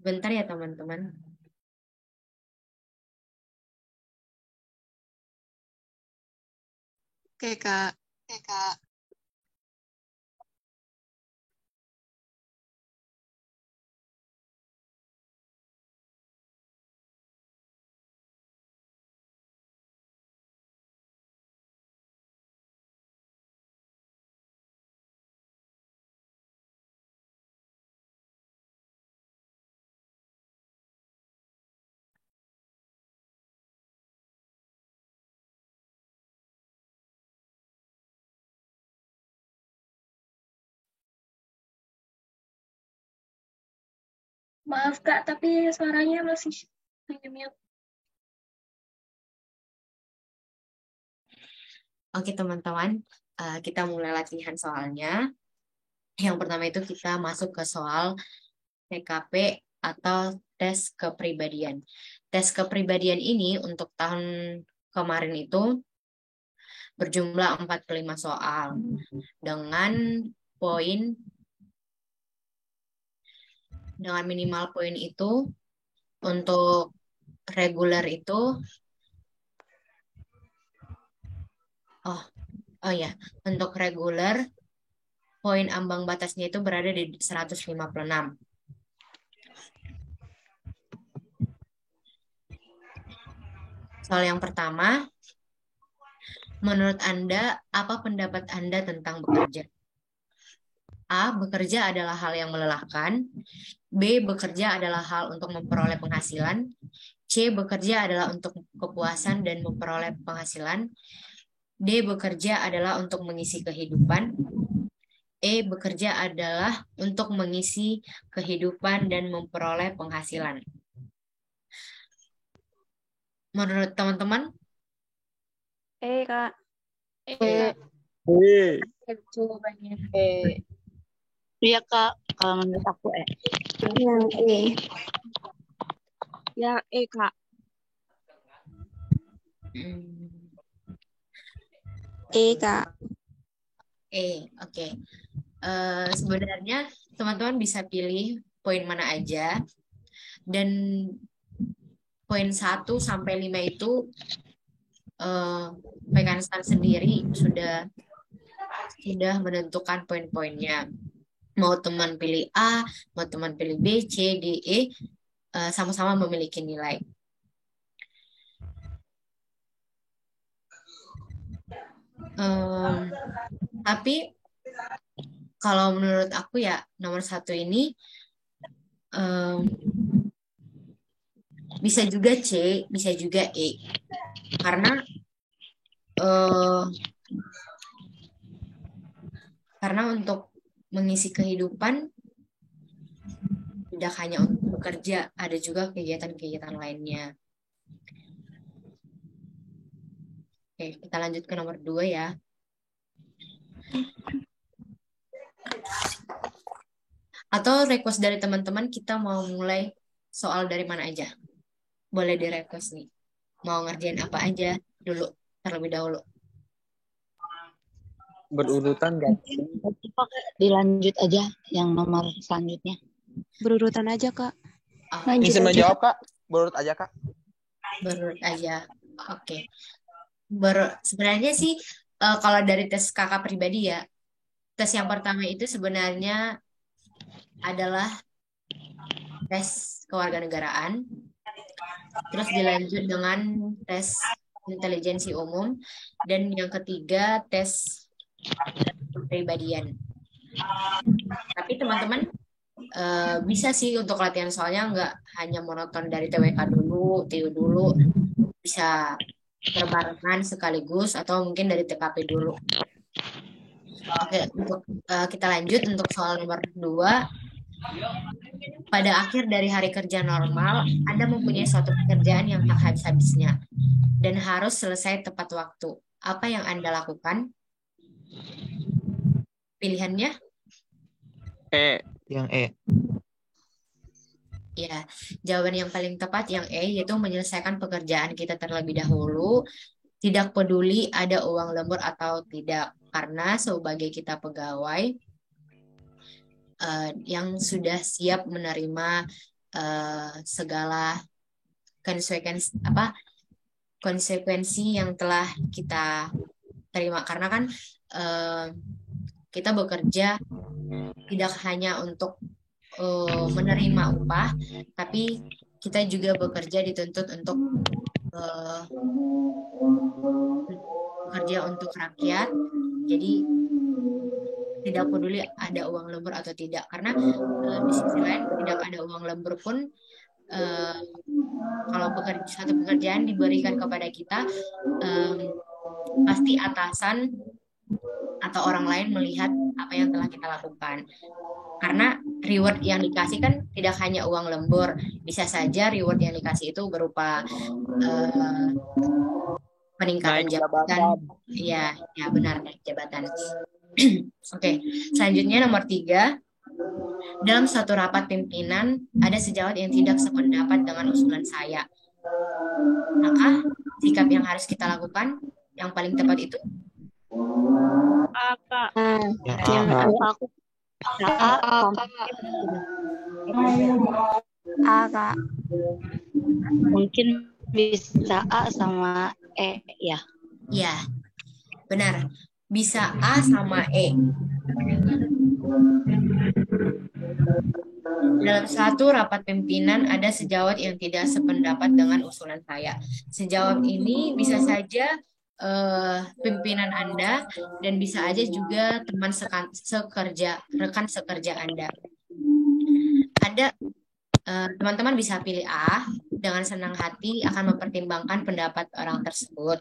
Bentar ya teman-teman. Oke, Kak. Maaf Kak, tapi suaranya masih mute. Oke teman-teman, kita mulai latihan soalnya. Yang pertama itu kita masuk ke soal TKP atau tes kepribadian. Tes kepribadian ini untuk tahun kemarin itu berjumlah 45 soal dengan poin dengan minimal poin itu untuk reguler itu oh oh ya, untuk reguler poin ambang batasnya itu berada di 156. Soal yang pertama, menurut Anda, apa pendapat Anda tentang bekerja? A. Bekerja adalah hal yang melelahkan. B. Bekerja adalah hal untuk memperoleh penghasilan. C. Bekerja adalah untuk kepuasan dan memperoleh penghasilan. D. Bekerja adalah untuk mengisi kehidupan. E. Bekerja adalah untuk mengisi kehidupan dan memperoleh penghasilan. Menurut teman-teman, Kak. Jawabannya. Iya, Kak. Kalau menurut aku, Yang E. Ya, Kak. Kak. Oke. Sebenarnya teman-teman bisa pilih poin mana aja, dan poin 1 sampai 5 itu Pekanstan sendiri sudah menentukan poin-poinnya. Mau teman pilih A, mau teman pilih B, C, D, E, sama-sama memiliki nilai. Tapi kalau menurut aku ya nomor 1 ini bisa juga C, bisa juga E, karena eh, untuk mengisi kehidupan tidak hanya untuk bekerja, ada juga kegiatan-kegiatan lainnya. Oke, kita lanjut ke nomor 2 ya. Atau request dari teman-teman, kita mau mulai soal dari mana aja? Boleh di request nih. Mau ngerjain apa aja dulu, terlebih dahulu. Berurutan gak? Dilanjut aja yang nomor selanjutnya. Berurutan aja Kak. Bisa menjawab, Kak? Berurut aja, Kak. Berurut aja. Oke. Sebenarnya sih kalau dari tes kakak pribadi ya, tes yang pertama itu sebenarnya adalah tes kewarganegaraan, terus dilanjut dengan tes intelijensi umum, dan yang ketiga tes kepribadian. Tapi teman-teman bisa sih untuk latihan soalnya nggak hanya monoton dari TWK dulu, TU dulu, bisa berbarengan sekaligus atau mungkin dari TKP dulu. Oke, untuk kita lanjut untuk soal nomor 2. Pada akhir dari hari kerja normal, Anda mempunyai suatu pekerjaan yang tak habis-habisnya dan harus selesai tepat waktu. Apa yang Anda lakukan? Pilihannya? Yang E. Ya, jawaban yang paling tepat yang E, yaitu menyelesaikan pekerjaan kita terlebih dahulu, tidak peduli ada uang lembur atau tidak, karena sebagai kita pegawai yang sudah siap menerima segala konsekuensi yang telah kita terima, karena kan kita bekerja tidak hanya untuk menerima upah, tapi kita juga bekerja dituntut untuk bekerja untuk rakyat. Jadi tidak peduli ada uang lembur atau tidak, karena di sisi lain tidak ada uang lembur pun kalau satu pekerjaan diberikan kepada kita, pasti atasan atau orang lain melihat apa yang telah kita lakukan. Karena reward yang dikasih kan tidak hanya uang lembur, bisa saja reward yang dikasih itu berupa peningkatan jabatan. Ya benar, naik jabatan. Oke, selanjutnya nomor 3. Dalam suatu rapat pimpinan, ada sejawat yang tidak sependapat dengan usulan saya. Maka, sikap yang harus kita lakukan yang paling tepat itu? Kak. Kak. Mungkin bisa A sama E ya. Ya, benar. Bisa A sama E. Dalam satu rapat pimpinan ada sejawat yang tidak sependapat dengan usulan saya. Sejawat ini bisa saja pimpinan Anda dan bisa aja juga teman rekan sekerja Anda. Teman-teman bisa pilih A, dengan senang hati akan mempertimbangkan pendapat orang tersebut.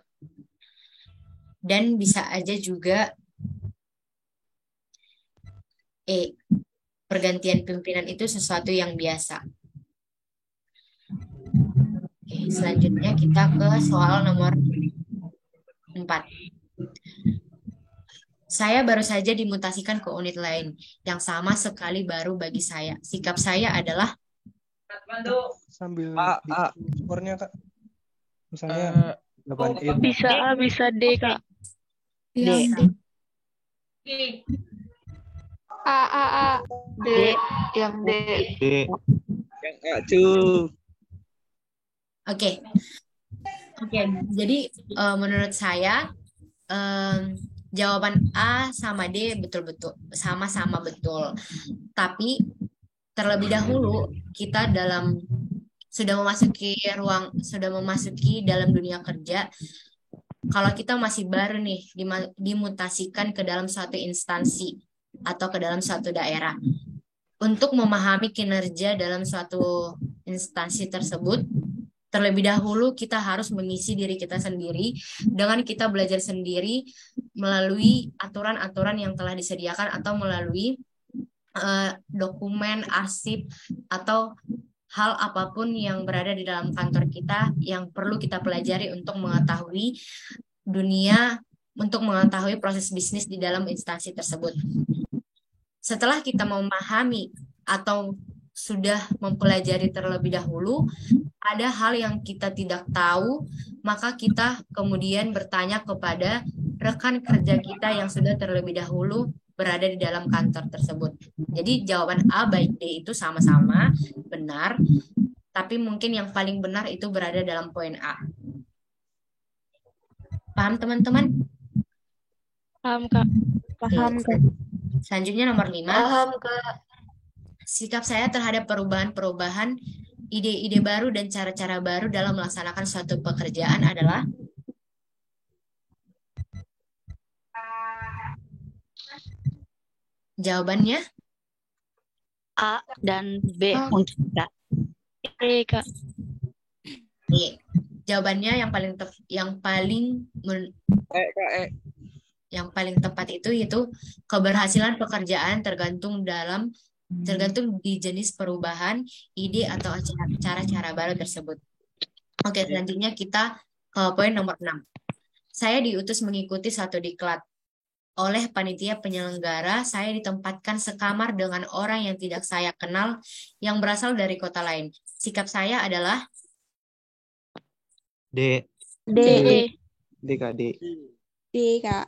Dan bisa aja juga E, pergantian pimpinan itu sesuatu yang biasa. Oke, selanjutnya kita ke soal nomor 4. Saya baru saja dimutasikan ke unit lain yang sama sekali baru bagi saya. Sikap saya adalah Sambil skornya Kak. Misalnya Bisa A, bisa D, Kak. D. A. D. Yang D. Yang A cuy. Oke, jadi menurut saya jawaban A sama D betul-betul sama-sama betul. Tapi terlebih dahulu kita sudah memasuki dalam dunia kerja. Kalau kita masih baru nih dimutasikan ke dalam suatu instansi atau ke dalam suatu daerah, untuk memahami kinerja dalam suatu instansi tersebut, terlebih dahulu kita harus mengisi diri kita sendiri dengan kita belajar sendiri melalui aturan-aturan yang telah disediakan atau melalui dokumen, arsip, atau hal apapun yang berada di dalam kantor kita yang perlu kita pelajari untuk mengetahui mengetahui proses bisnis di dalam instansi tersebut. Setelah kita memahami atau sudah mempelajari terlebih dahulu, ada hal yang kita tidak tahu, maka kita kemudian bertanya kepada rekan kerja kita yang sudah terlebih dahulu berada di dalam kantor tersebut. Jadi jawaban A baik D itu sama-sama benar, tapi mungkin yang paling benar itu berada dalam poin A. Paham teman-teman? Paham, Kak. Paham, Kak. Selanjutnya nomor 5. Paham, Kak. Sikap saya terhadap perubahan-perubahan, ide-ide baru, dan cara-cara baru dalam melaksanakan suatu pekerjaan adalah jawabannya A dan B untuk Kak. E, Kak. E. Jawabannya yang paling tepat itu yaitu keberhasilan pekerjaan tergantung di jenis perubahan, ide atau cara-cara baru tersebut. Oke, selanjutnya kita ke poin nomor 6. Saya diutus mengikuti satu diklat. Oleh panitia penyelenggara, saya ditempatkan sekamar dengan orang yang tidak saya kenal yang berasal dari kota lain. Sikap saya adalah D. D. D, Kak. D. D, Kak.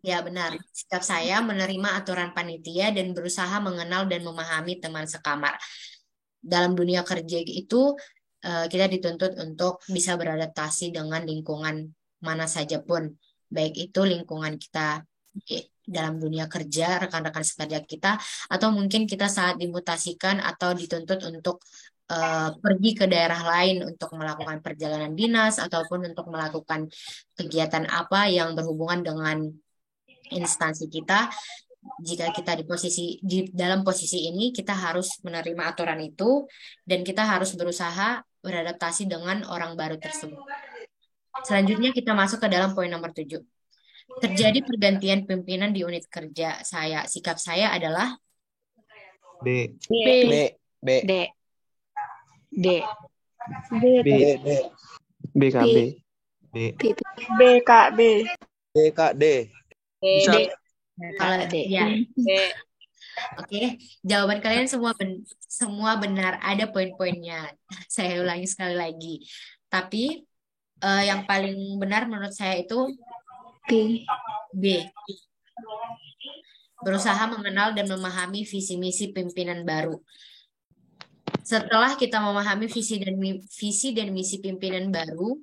Ya, benar. Sikap saya menerima aturan panitia dan berusaha mengenal dan memahami teman sekamar. dalam dunia kerja itu kita dituntut untuk bisa beradaptasi dengan lingkungan mana saja pun, baik itu lingkungan kita dalam dunia kerja, rekan-rekan sekerja kita, atau mungkin kita saat dimutasikan atau dituntut untuk pergi ke daerah lain untuk melakukan perjalanan dinas ataupun untuk melakukan kegiatan apa yang berhubungan dengan instansi kita. Jika kita di dalam posisi ini, kita harus menerima aturan itu dan kita harus berusaha beradaptasi dengan orang baru tersebut. Selanjutnya kita masuk ke dalam poin nomor 7. Terjadi pergantian pimpinan di unit kerja saya. Sikap saya adalah B. B. B. B. D. D. B. B Kak B. B. B Kak B. D Kak D. Bisa. D. kalau D. ya. D. Oke, jawaban kalian semua benar, ada poin-poinnya. Saya ulangi sekali lagi. Tapi yang paling benar menurut saya itu B. B. Berusaha mengenal dan memahami visi misi pimpinan baru. Setelah kita memahami visi dan misi pimpinan baru,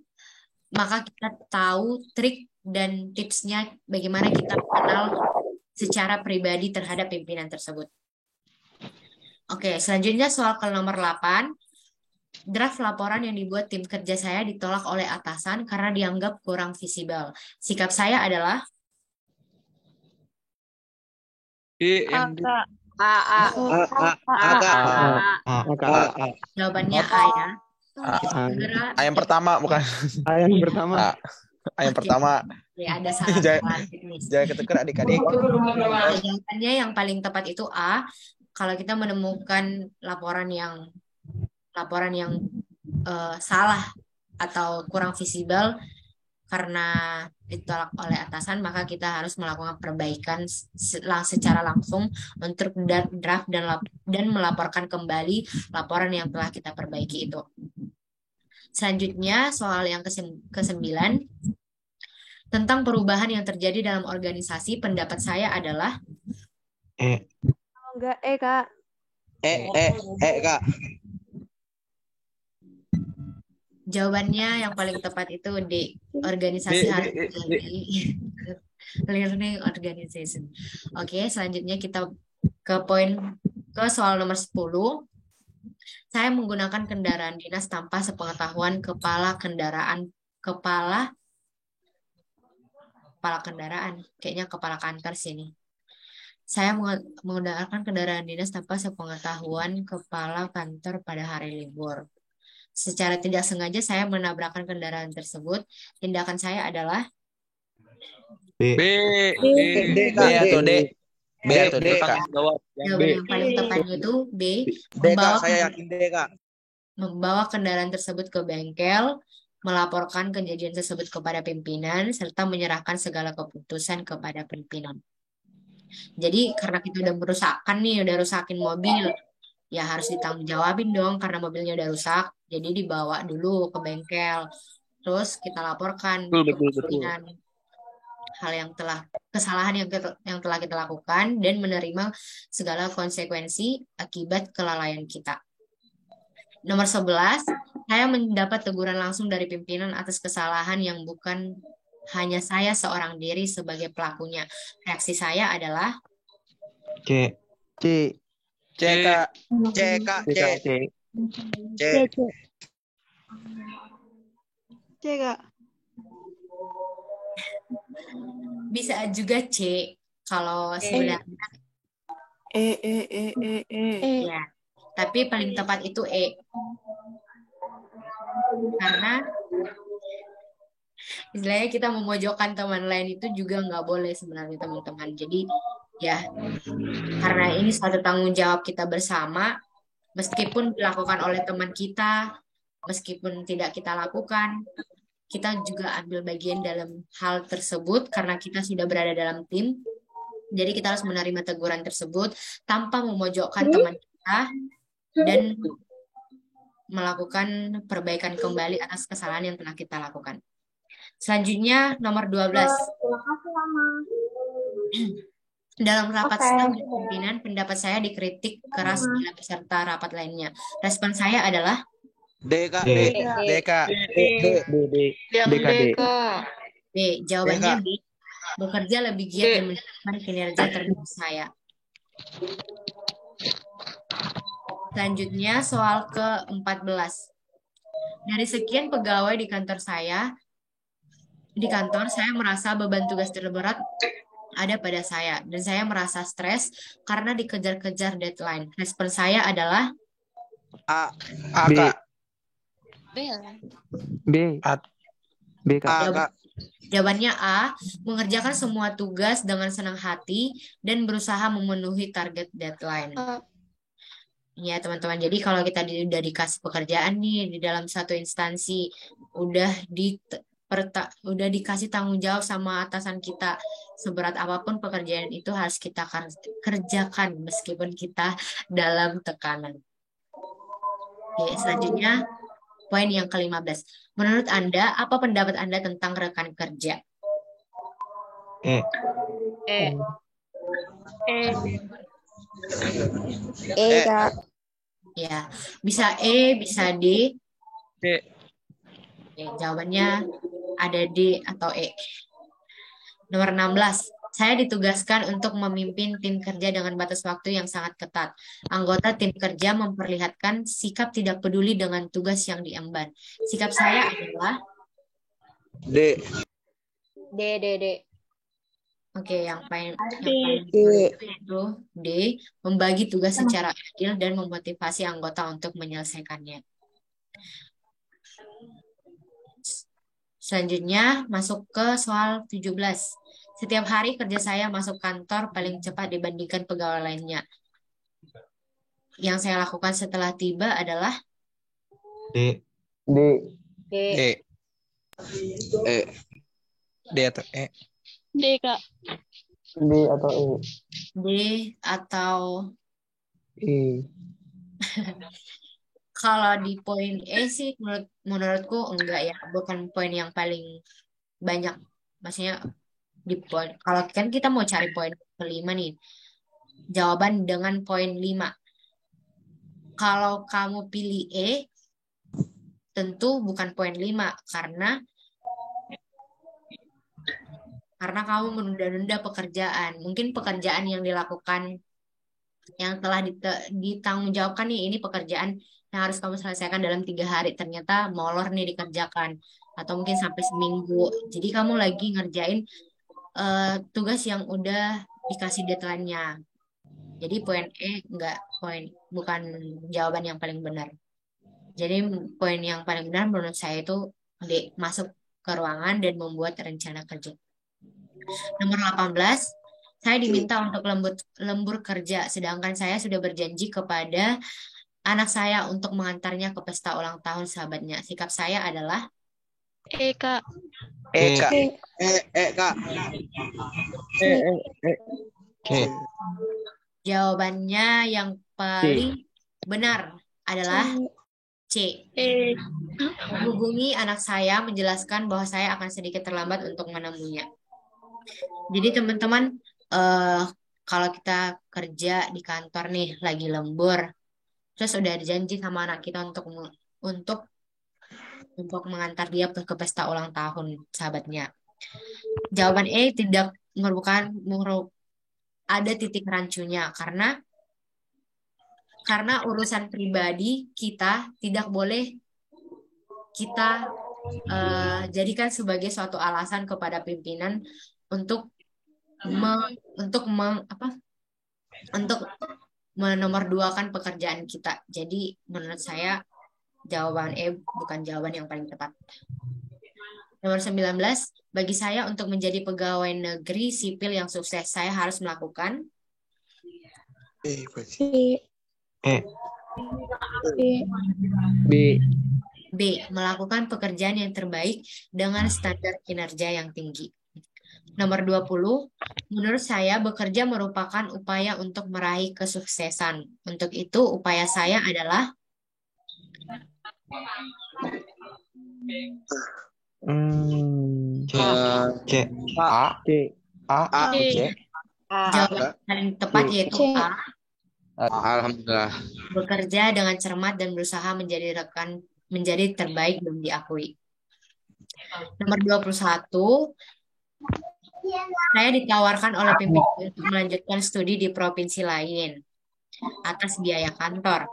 maka kita tahu trik dan tipsnya bagaimana kita mengenal secara pribadi terhadap pimpinan tersebut. Oke, selanjutnya soal ke nomor 8. Draft laporan yang dibuat tim kerja saya ditolak oleh atasan karena dianggap kurang visible. Sikap saya adalah jawabannya A ya. A yang pertama bukan. A yang pertama. A yang pertama. Ya, ada salah teknis. Jangan ketukar adik-adik. Jawabannya yang paling tepat itu A. Kalau kita menemukan laporan yang salah atau kurang visible karena ditolak oleh atasan, maka kita harus melakukan perbaikan secara langsung untuk draft dan melaporkan kembali laporan yang telah kita perbaiki itu. Selanjutnya soal yang ke-9. Tentang perubahan yang terjadi dalam organisasi, pendapat saya adalah E. Enggak Kak. Kak. jawabannya yang paling tepat itu D. Organisasi harus learning organization. Oke, selanjutnya kita ke soal nomor 10. Saya menggunakan kendaraan dinas tanpa sepengetahuan kepala kendaraan. Kayaknya kepala kantor sini. Saya menggunakan kendaraan dinas tanpa sepengetahuan kepala kantor pada hari libur. Secara tidak sengaja saya menabrakkan kendaraan tersebut. Tindakan saya adalah B. D atau D. B atau D Kak. jawaban yang paling tepatnya itu B. D Kak, saya yakin D Kak. Membawa kendaraan tersebut ke bengkel, melaporkan kejadian tersebut kepada pimpinan, serta menyerahkan segala keputusan kepada pimpinan. Jadi karena kita udah rusakin mobil, ya harus ditanggungjawabin dong karena mobilnya udah rusak. Jadi dibawa dulu ke bengkel, terus kita laporkan ke pimpinan kesalahan yang telah kita lakukan dan menerima segala konsekuensi akibat kelalaian kita. Nomor 11, saya mendapat teguran langsung dari pimpinan atas kesalahan yang bukan hanya saya seorang diri sebagai pelakunya. Reaksi saya adalah C. C. C Kak. C Kak. C. C. C Kak. bisa juga C kalau sebenarnya ya, tapi paling tepat itu E. Karena istilahnya kita memojokkan teman lain itu juga nggak boleh sebenarnya teman-teman. Jadi ya, karena ini suatu tanggung jawab kita bersama, meskipun dilakukan oleh teman kita, meskipun tidak kita lakukan, kita juga ambil bagian dalam hal tersebut karena kita sudah berada dalam tim. Jadi kita harus menerima teguran tersebut tanpa memojokkan teman kita dan melakukan perbaikan kembali atas kesalahan yang telah kita lakukan. Selanjutnya nomor 12. Dalam rapat Oke. staf dan pimpinan, pendapat saya dikritik keras oleh peserta rapat lainnya. Respon saya adalah D Kak, D. D Kak. Yang D, Kak, D. D, Kak. B. Jawabannya Kak. B. Bekerja lebih giat dan menunjukkan kinerja terbaik saya. Selanjutnya soal ke-14. Dari sekian pegawai di kantor saya merasa beban tugas terberat ada pada saya dan saya merasa stres karena dikejar-kejar deadline. Respon saya adalah A B. Kak. B lah. B. A. B, Kak. Kak. jawabannya A, mengerjakan semua tugas dengan senang hati dan berusaha memenuhi target deadline. Ya, teman-teman. Jadi kalau kita udah dikasih pekerjaan nih di dalam satu instansi, udah dikasih tanggung jawab sama atasan kita, seberat apapun pekerjaan itu harus kita kerjakan meskipun kita dalam tekanan. Oke, selanjutnya poin yang ke-15. Menurut Anda, apa pendapat Anda tentang rekan kerja? E. Kak. Ya, bisa E, bisa D. D. Oke, jawabannya ada D atau E. Nomor 16. Saya ditugaskan untuk memimpin tim kerja dengan batas waktu yang sangat ketat. Anggota tim kerja memperlihatkan sikap tidak peduli dengan tugas yang diemban. Sikap saya adalah D. D. Oke, yang paling itu D, membagi tugas secara adil dan memotivasi anggota untuk menyelesaikannya. Selanjutnya masuk ke soal 17. Setiap hari kerja saya masuk kantor paling cepat dibandingkan pegawai lainnya. Yang saya lakukan setelah tiba adalah D. D. D. E. D atau E. D, Kak. D atau E. D atau E. kalau di poin E sih menurutku enggak ya, bukan poin yang paling banyak. Maksudnya di poin, kalau kan kita mau cari poin kelima nih, jawaban dengan poin 5. Kalau kamu pilih E, tentu bukan poin 5 karena kamu menunda-nunda pekerjaan. Mungkin pekerjaan yang dilakukan yang telah ditanggung jawabkan nih, ini pekerjaan yang harus kamu selesaikan dalam 3 hari, ternyata molor nih dikerjakan atau mungkin sampai seminggu. Jadi kamu lagi ngerjain tugas yang udah dikasih deadline-nya. Jadi poin E bukan jawaban yang paling benar. Jadi poin yang paling benar menurut saya itu D, masuk ke ruangan dan membuat rencana kerja. Nomor 18, saya diminta untuk lembur kerja, sedangkan saya sudah berjanji kepada anak saya untuk mengantarnya ke pesta ulang tahun sahabatnya. Sikap saya adalah E, Kak. E Kak. E Kak. Oke. jawabannya yang paling benar adalah C. Menghubungi anak saya menjelaskan bahwa saya akan sedikit terlambat untuk menemuinya. Jadi teman-teman, kalau kita kerja di kantor nih lagi lembur, terus udah janji sama anak kita untuk mengantar dia ke pesta ulang tahun sahabatnya. Jawaban E tidak merupakan ada titik rancunya karena urusan pribadi kita tidak boleh kita jadikan sebagai suatu alasan kepada pimpinan untuk menomorduakan pekerjaan kita. Jadi menurut saya jawaban E bukan jawaban yang paling tepat. Nomor 19, bagi saya untuk menjadi pegawai negeri sipil yang sukses, saya harus melakukan E. B, melakukan pekerjaan yang terbaik dengan standar kinerja yang tinggi. Nomor 20, menurut saya bekerja merupakan upaya untuk meraih kesuksesan. Untuk itu, upaya saya adalah C. A. C. A. D. C. Jawaban Kak. paling tepat B. yaitu C. A. Alhamdulillah. Bekerja dengan cermat dan berusaha menjadi terbaik belum diakui. Nomor 21, saya ditawarkan oleh pimpinan untuk melanjutkan studi di provinsi lain atas biaya kantor.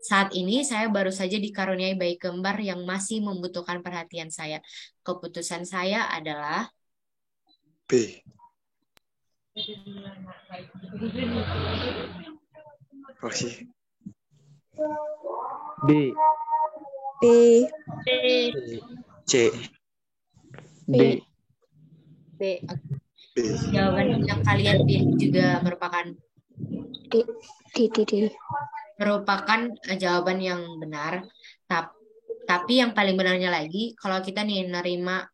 Saat ini saya baru saja dikaruniai bayi kembar yang masih membutuhkan perhatian saya. Keputusan saya adalah B. Masih. B. B. C. D. B. B. Jawaban yang kalian pilih juga merupakan jawaban yang benar. Tapi yang paling benarnya lagi, kalau kita nih nerima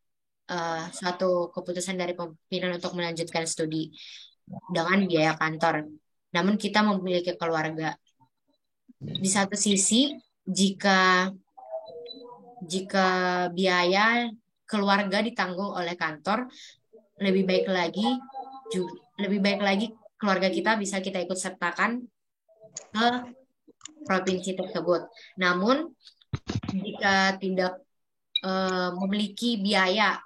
suatu keputusan dari pimpinan untuk melanjutkan studi dengan biaya kantor, namun kita memiliki keluarga. Di satu sisi, jika biaya keluarga ditanggung oleh kantor, lebih baik lagi keluarga kita bisa kita ikut sertakan ke provinsi tersebut. Namun jika tidak memiliki biaya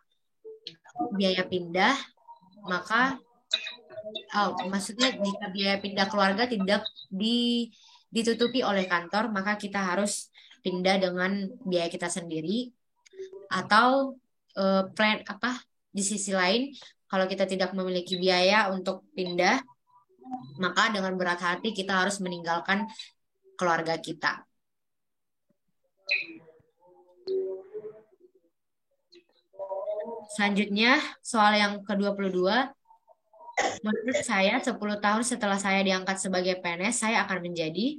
pindah, maka maksudnya jika biaya pindah keluarga tidak ditutupi oleh kantor, maka kita harus pindah dengan biaya kita sendiri. Atau di sisi lain, kalau kita tidak memiliki biaya untuk pindah, maka dengan berat hati kita harus meninggalkan keluarga kita. Selanjutnya, soal yang ke-22. Menurut saya, 10 tahun setelah saya diangkat sebagai PNS, saya akan menjadi...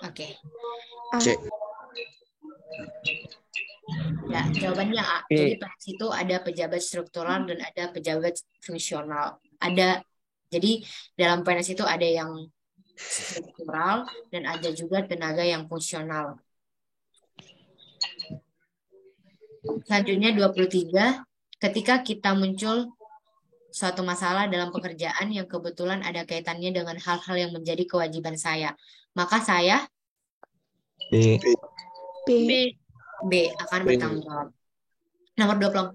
Oke. C. Ya, jawabannya A. Jadi PNS itu ada pejabat struktural dan ada pejabat fungsional. Jadi dalam PNS itu ada yang struktural dan ada juga tenaga yang fungsional. Selanjutnya 23, ketika kita muncul suatu masalah dalam pekerjaan yang kebetulan ada kaitannya dengan hal-hal yang menjadi kewajiban saya, maka saya B. akan bertanggung jawab. Nomor 24,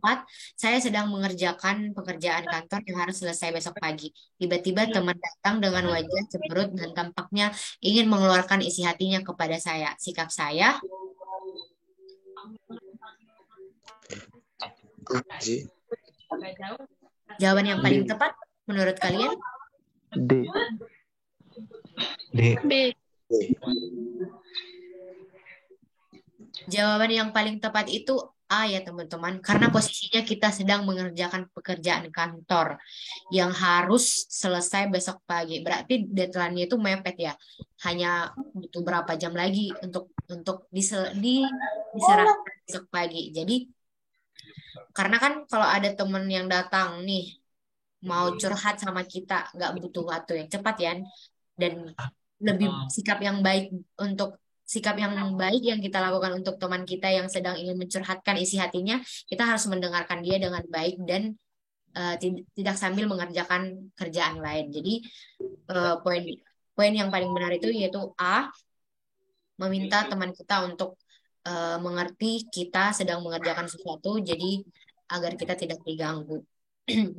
saya sedang mengerjakan pekerjaan kantor yang harus selesai besok pagi. Tiba-tiba teman datang dengan wajah cemberut dan tampaknya ingin mengeluarkan isi hatinya kepada saya. Sikap saya jawaban yang paling tepat menurut kalian? D. Jawaban yang paling tepat itu A ya teman-teman, karena posisinya kita sedang mengerjakan pekerjaan kantor yang harus selesai besok pagi. Berarti deadline-nya itu mepet ya. Hanya butuh berapa jam lagi untuk diserahkan besok pagi. Jadi karena kan kalau ada teman yang datang nih mau curhat sama kita, nggak butuh waktu yang cepat ya, dan lebih sikap yang baik yang kita lakukan untuk teman kita yang sedang ingin mencurhatkan isi hatinya, kita harus mendengarkan dia dengan baik dan tidak sambil mengerjakan kerjaan lain. Jadi poin yang paling benar itu yaitu A, meminta teman kita untuk mengerti kita sedang mengerjakan sesuatu, jadi agar kita tidak diganggu.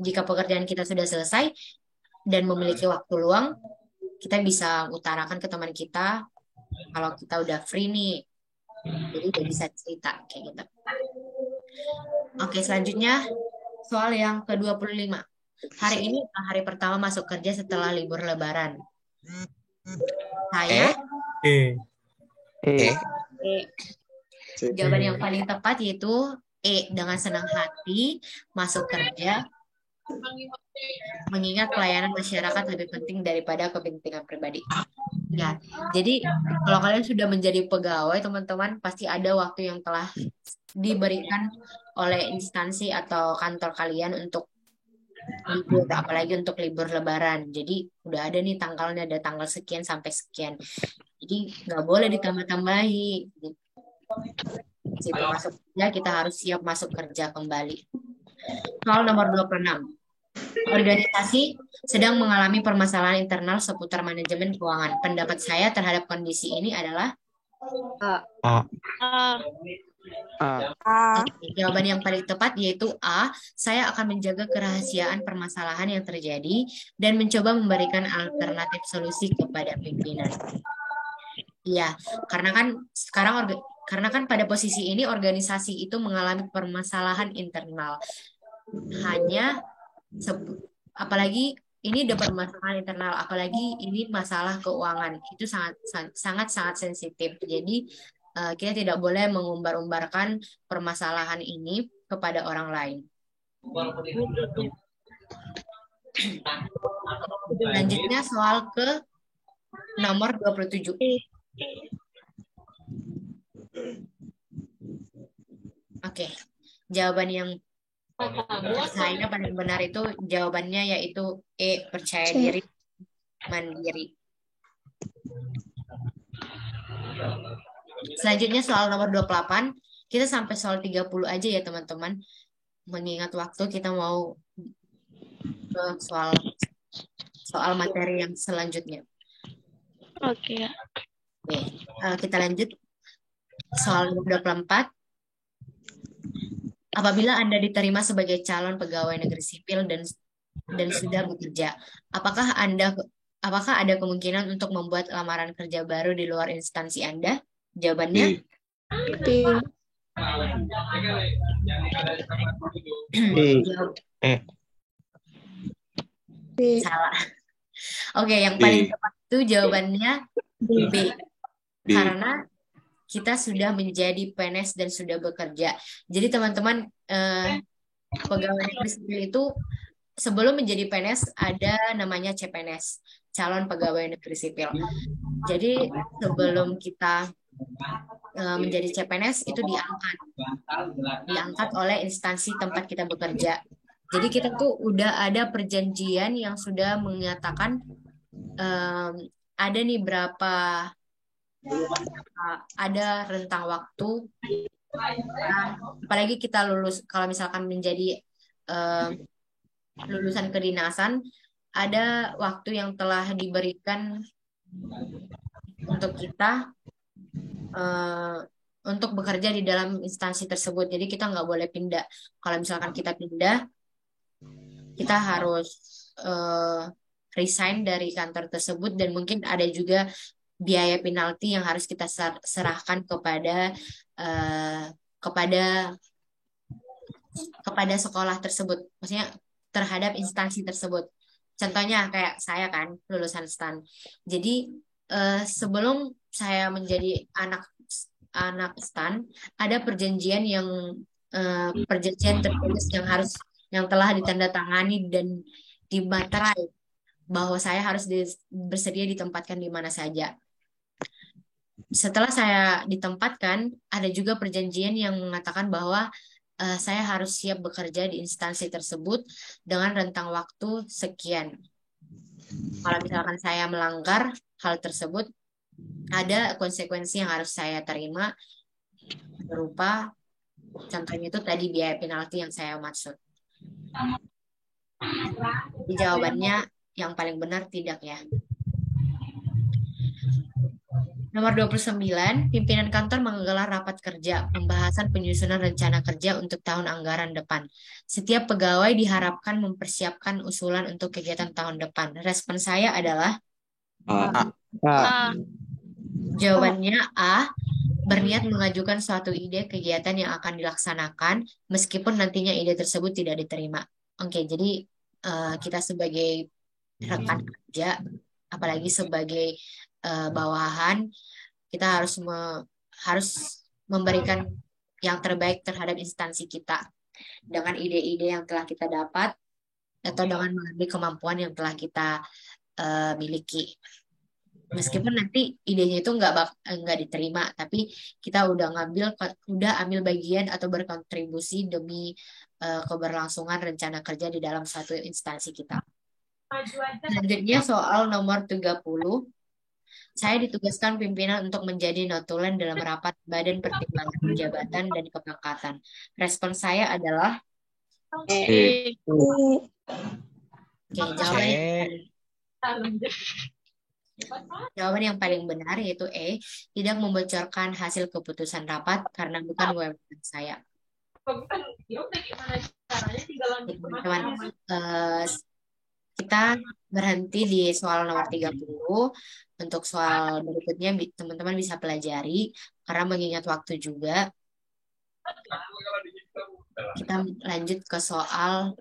Jika pekerjaan kita sudah selesai dan memiliki waktu luang, kita bisa utarakan ke teman kita kalau kita udah free nih, jadi udah bisa cerita kayak gitu. Oke, selanjutnya soal yang ke-25. Hari ini hari pertama masuk kerja setelah libur Lebaran. Saya jawaban yang paling tepat yaitu E, dengan senang hati masuk kerja, mengingat pelayanan masyarakat lebih penting daripada kepentingan pribadi. Ya, jadi kalau kalian sudah menjadi pegawai, teman-teman, pasti ada waktu yang telah diberikan oleh instansi atau kantor kalian untuk libur, apalagi untuk libur Lebaran. Jadi udah ada nih tanggalnya, ada tanggal sekian sampai sekian. Jadi nggak boleh ditambah-tambahi. Situ masuk kerja, kita harus siap masuk kerja kembali. Soal nomor 26. Organisasi sedang mengalami permasalahan internal seputar manajemen keuangan. Pendapat saya terhadap kondisi ini adalah A. A. jawaban yang paling tepat yaitu A. Saya akan menjaga kerahasiaan permasalahan yang terjadi dan mencoba memberikan alternatif solusi kepada pimpinan. Iya, karena kan pada posisi ini organisasi itu mengalami permasalahan internal. Hanya apalagi ini udah permasalahan internal, apalagi ini masalah keuangan, itu sangat sensitif. Jadi kita tidak boleh mengumbar-umbarkan permasalahan ini kepada orang lain. Lanjutnya soal ke nomor 27. Oke, jawaban yang saya paling benar itu jawabannya yaitu E, percaya diri, mandiri. Selanjutnya soal nomor 28. Kita sampai soal 30 aja ya teman-teman. Mengingat waktu kita mau ke soal materi yang selanjutnya. Oke. Oke, kita lanjut. Soal nomor 24. Apabila Anda diterima sebagai calon pegawai negeri sipil dan sudah bekerja, apakah ada kemungkinan untuk membuat lamaran kerja baru di luar instansi Anda? Jawabannya salah. Oke, yang paling tepat itu jawabannya B. Karena kita sudah menjadi PNS dan sudah bekerja. Jadi teman-teman, pegawai negeri sipil itu sebelum menjadi PNS ada namanya CPNS, calon pegawai negeri sipil. Jadi sebelum kita menjadi CPNS itu diangkat oleh instansi tempat kita bekerja. Jadi kita tuh udah ada perjanjian yang sudah mengatakan ada nih berapa ada rentang waktu, apalagi kita lulus, kalau misalkan menjadi lulusan kedinasan, ada waktu yang telah diberikan untuk kita untuk bekerja di dalam instansi tersebut. Jadi kita nggak boleh pindah. Kalau misalkan kita pindah, kita harus resign dari kantor tersebut, dan mungkin ada juga biaya penalti yang harus kita serahkan kepada sekolah tersebut, maksudnya terhadap instansi tersebut. Contohnya kayak saya kan lulusan STAN. Jadi sebelum saya menjadi anak STAN, ada perjanjian tertulis yang telah ditandatangani dan dimaterai bahwa saya harus bersedia ditempatkan di mana saja. Setelah saya ditempatkan, ada juga perjanjian yang mengatakan bahwa saya harus siap bekerja di instansi tersebut dengan rentang waktu sekian. Kalau misalkan saya melanggar hal tersebut, ada konsekuensi yang harus saya terima, berupa contohnya itu tadi biaya penalti yang saya maksud. Jadi jawabannya yang paling benar tidak ya. Nomor 29, pimpinan kantor menggelar rapat kerja, pembahasan penyusunan rencana kerja untuk tahun anggaran depan. Setiap pegawai diharapkan mempersiapkan usulan untuk kegiatan tahun depan. Respon saya adalah jawabannya A, berniat mengajukan suatu ide kegiatan yang akan dilaksanakan, meskipun nantinya ide tersebut tidak diterima. Oke, jadi kita sebagai rekan kerja, apalagi sebagai bawahan, kita harus memberikan yang terbaik terhadap instansi kita dengan ide-ide yang telah kita dapat atau dengan mengambil kemampuan yang telah kita miliki. Meskipun nanti idenya itu nggak diterima, tapi kita udah ambil bagian atau berkontribusi demi keberlangsungan rencana kerja di dalam satu instansi kita. Selanjutnya soal nomor 30. Saya ditugaskan pimpinan untuk menjadi notulen dalam rapat Badan Pertimbangan Jabatan dan Kepangkatan. Respon saya adalah E. Oke, jawaban yang paling benar yaitu E, tidak membocorkan hasil keputusan rapat karena bukan wewenang saya. Teman-teman, kita berhenti di soal nomor 30. Untuk soal berikutnya teman-teman bisa pelajari karena mengingat waktu juga. Kita lanjut ke soal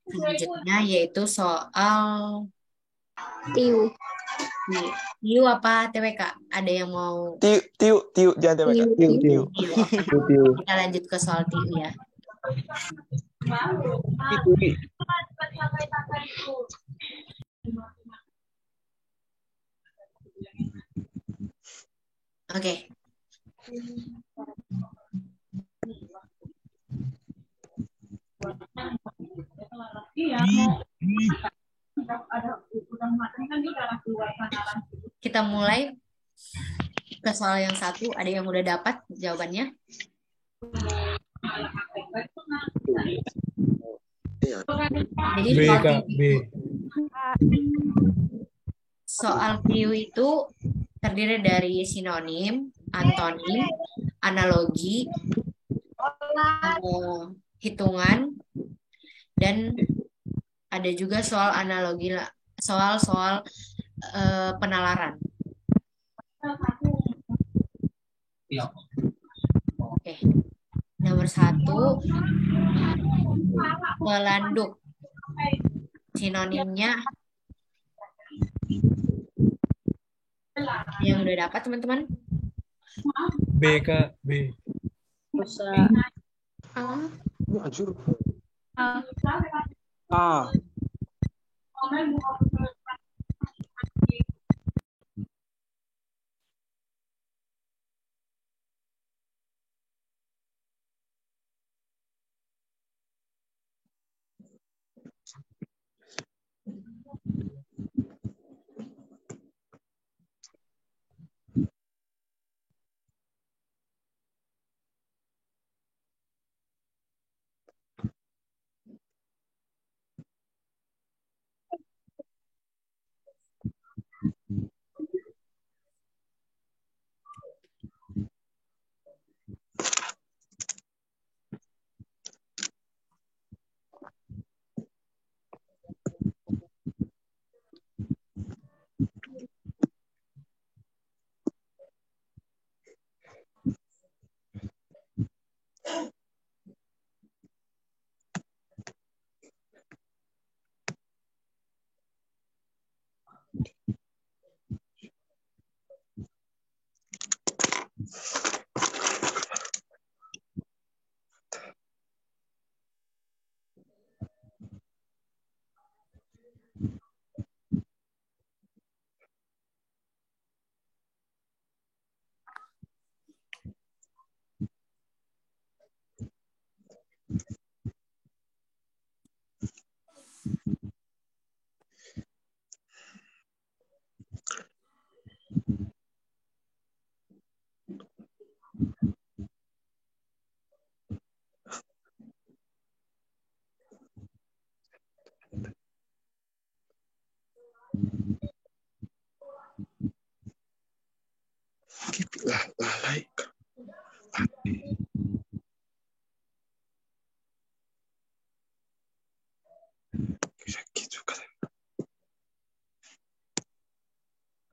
selanjutnya yaitu soal Tiu. TIU apa TWK? Ada yang mau Tiu, jangan TWK. Tiu. TIU? Oke. Kita lanjut ke soal TIU ya. Oke. Kita mulai ke soal yang satu. Ada yang udah dapat jawabannya? Jadi soal TIU itu terdiri dari sinonim, antonim, analogi, hitungan, dan ada juga soal analogi, soal penalaran. Oke. Nomor 1, pelanduk. Sinonimnya yang udah dapat teman-teman? B, Kak. B. A.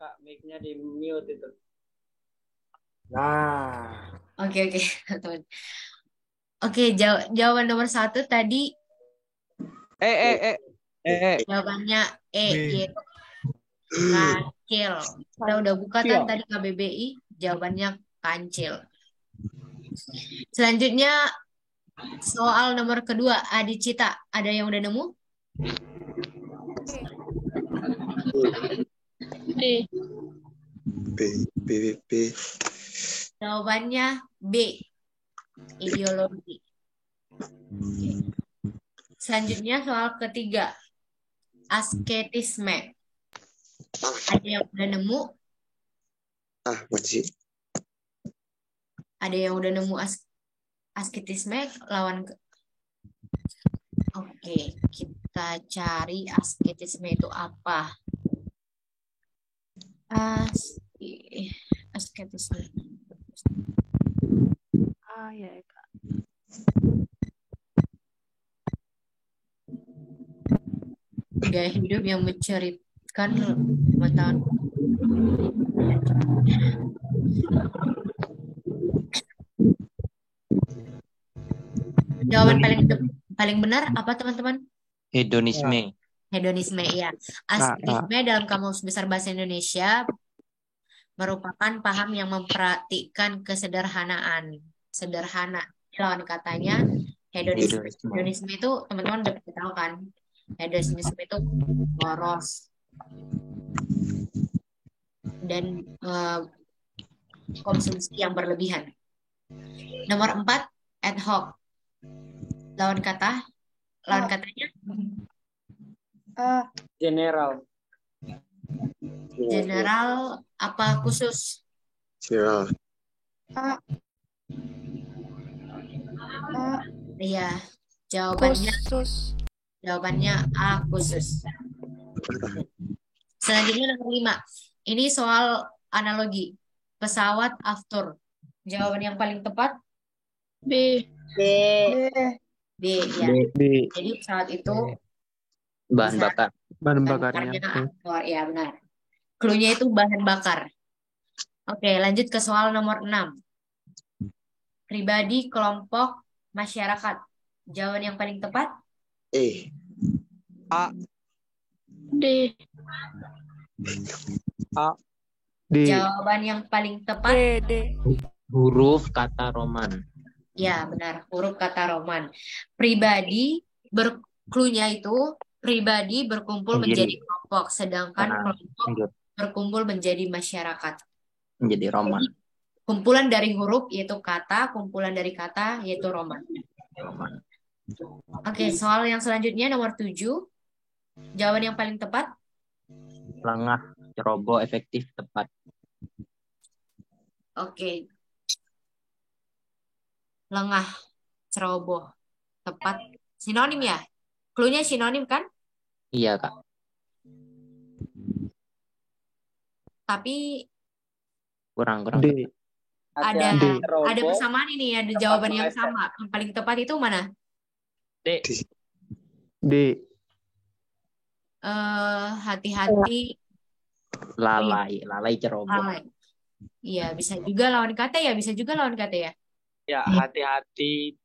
Kak, mic-nya di mute itu. Nah. Oke, teman. Oke, jawaban nomor 1 tadi jawabannya E, yaitu kancil. Kita udah buka kan tadi KBBI, jawabannya kancil. Selanjutnya soal nomor kedua, Adicita. Ada yang udah nemu? B. Jawabannya B, ideologi. Selanjutnya soal ketiga, asketisme. Ada yang udah nemu? Masih. Ada yang udah nemu asketisme lawan Oke, kita cari asketisme itu apa? Asketisme. Ya, Kak. Gaya hidup yang menceritakan pengetahuan. Jawaban paling benar apa teman-teman? Hedonisme. Hedonisme, ya. Asketisme dalam Kamus Besar Bahasa Indonesia merupakan paham yang memperhatikan kesederhanaan. Sederhana. Lawan katanya hedonisme. Hedonisme itu teman-teman udah tahu kan? Hedonisme itu boros dan konsumsi yang berlebihan. Nomor 4, ad hoc. Lawan katanya General. general apa khusus? General. Iya, jawabannya A, khusus. Selanjutnya nomor 5. Ini soal analogi. Pesawat aftur. Jawaban yang paling tepat B. B, ya. B. Jadi pesawat itu Bahan bakar. Bahan bakarnya. aftur, ya benar. Cluenya itu bahan bakar. Oke, lanjut ke soal nomor 6. Pribadi, kelompok, masyarakat. Jawaban yang paling tepat D. D. Jawaban yang paling tepat D. Huruf kata Roman. ya, benar. Huruf kata Roman. Pribadi cluenya itu pribadi berkumpul menjadi kelompok, sedangkan kelompok berkumpul menjadi masyarakat. Menjadi Roman. Kumpulan dari huruf yaitu kata, kumpulan dari kata yaitu Roman. Oke, soal yang selanjutnya nomor 7. Jawaban yang paling tepat Lengah, ceroboh, efektif, tepat. Oke. Lengah, ceroboh, tepat. Sinonim ya? Cluenya sinonim kan? Iya, Kak. Tapi Kurang. D. ada persamaan ini, ada jawaban yang sama. Yang paling tepat itu mana? D. Hati-hati. Lalai, ceroboh. Lalai. Iya, bisa juga lawan kata ya, Ya, hati-hati.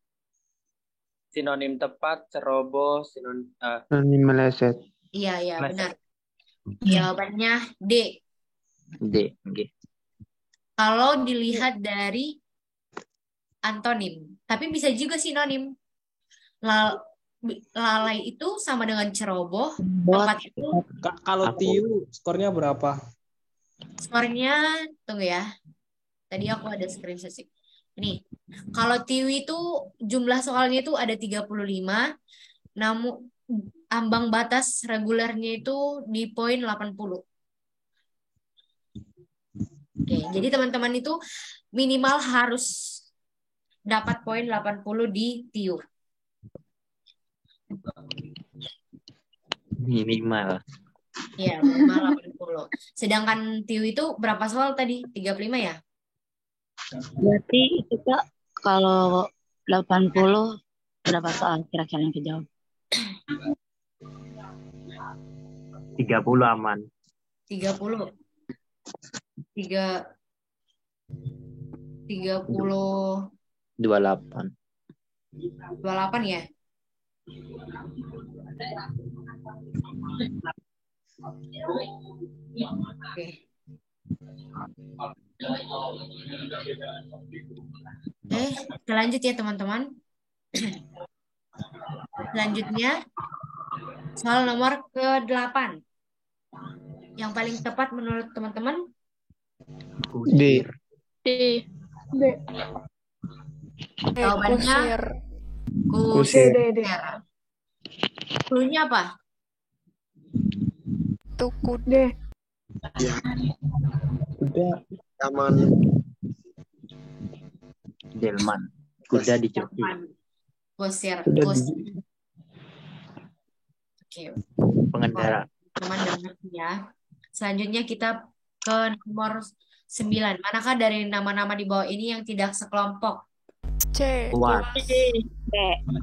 Sinonim tepat, ceroboh, Sinonim meleset. Iya, meleset. benar. Jawabannya D. Oke. Kalau dilihat dari antonim, tapi bisa juga sinonim. Lalai itu sama dengan ceroboh. Tepat itu. Kalau Tiu skornya berapa? Skornya, tunggu ya. Tadi aku ada screenshot sih. Ini, kalau Tiwi itu jumlah soalnya itu ada 35, namun ambang batas regulernya itu di poin 80. Oke, jadi teman-teman itu minimal harus dapat poin 80 di TIU. Minimal. Iya, minimal 80. Sedangkan TIU itu berapa soal tadi? 35 ya? Berarti itu Kak, kalau 80 berapa soal kira-kira yang kejawab? 30 aman. 30. 28 ya? Oke. Selanjut ya teman-teman. Selanjutnya soal nomor ke-8. Yang paling tepat menurut teman-teman? D. Jawabannya Kusir. Cluenya apa? Ya. Udah. Aman. Delman. Kuda dicuci. Kusir. Sudah Kus. di Oke. Pengendara. Teman dengar ya. Selanjutnya kita ke nomor 9. Manakah dari nama-nama di bawah ini yang tidak sekelompok? C. Kuas.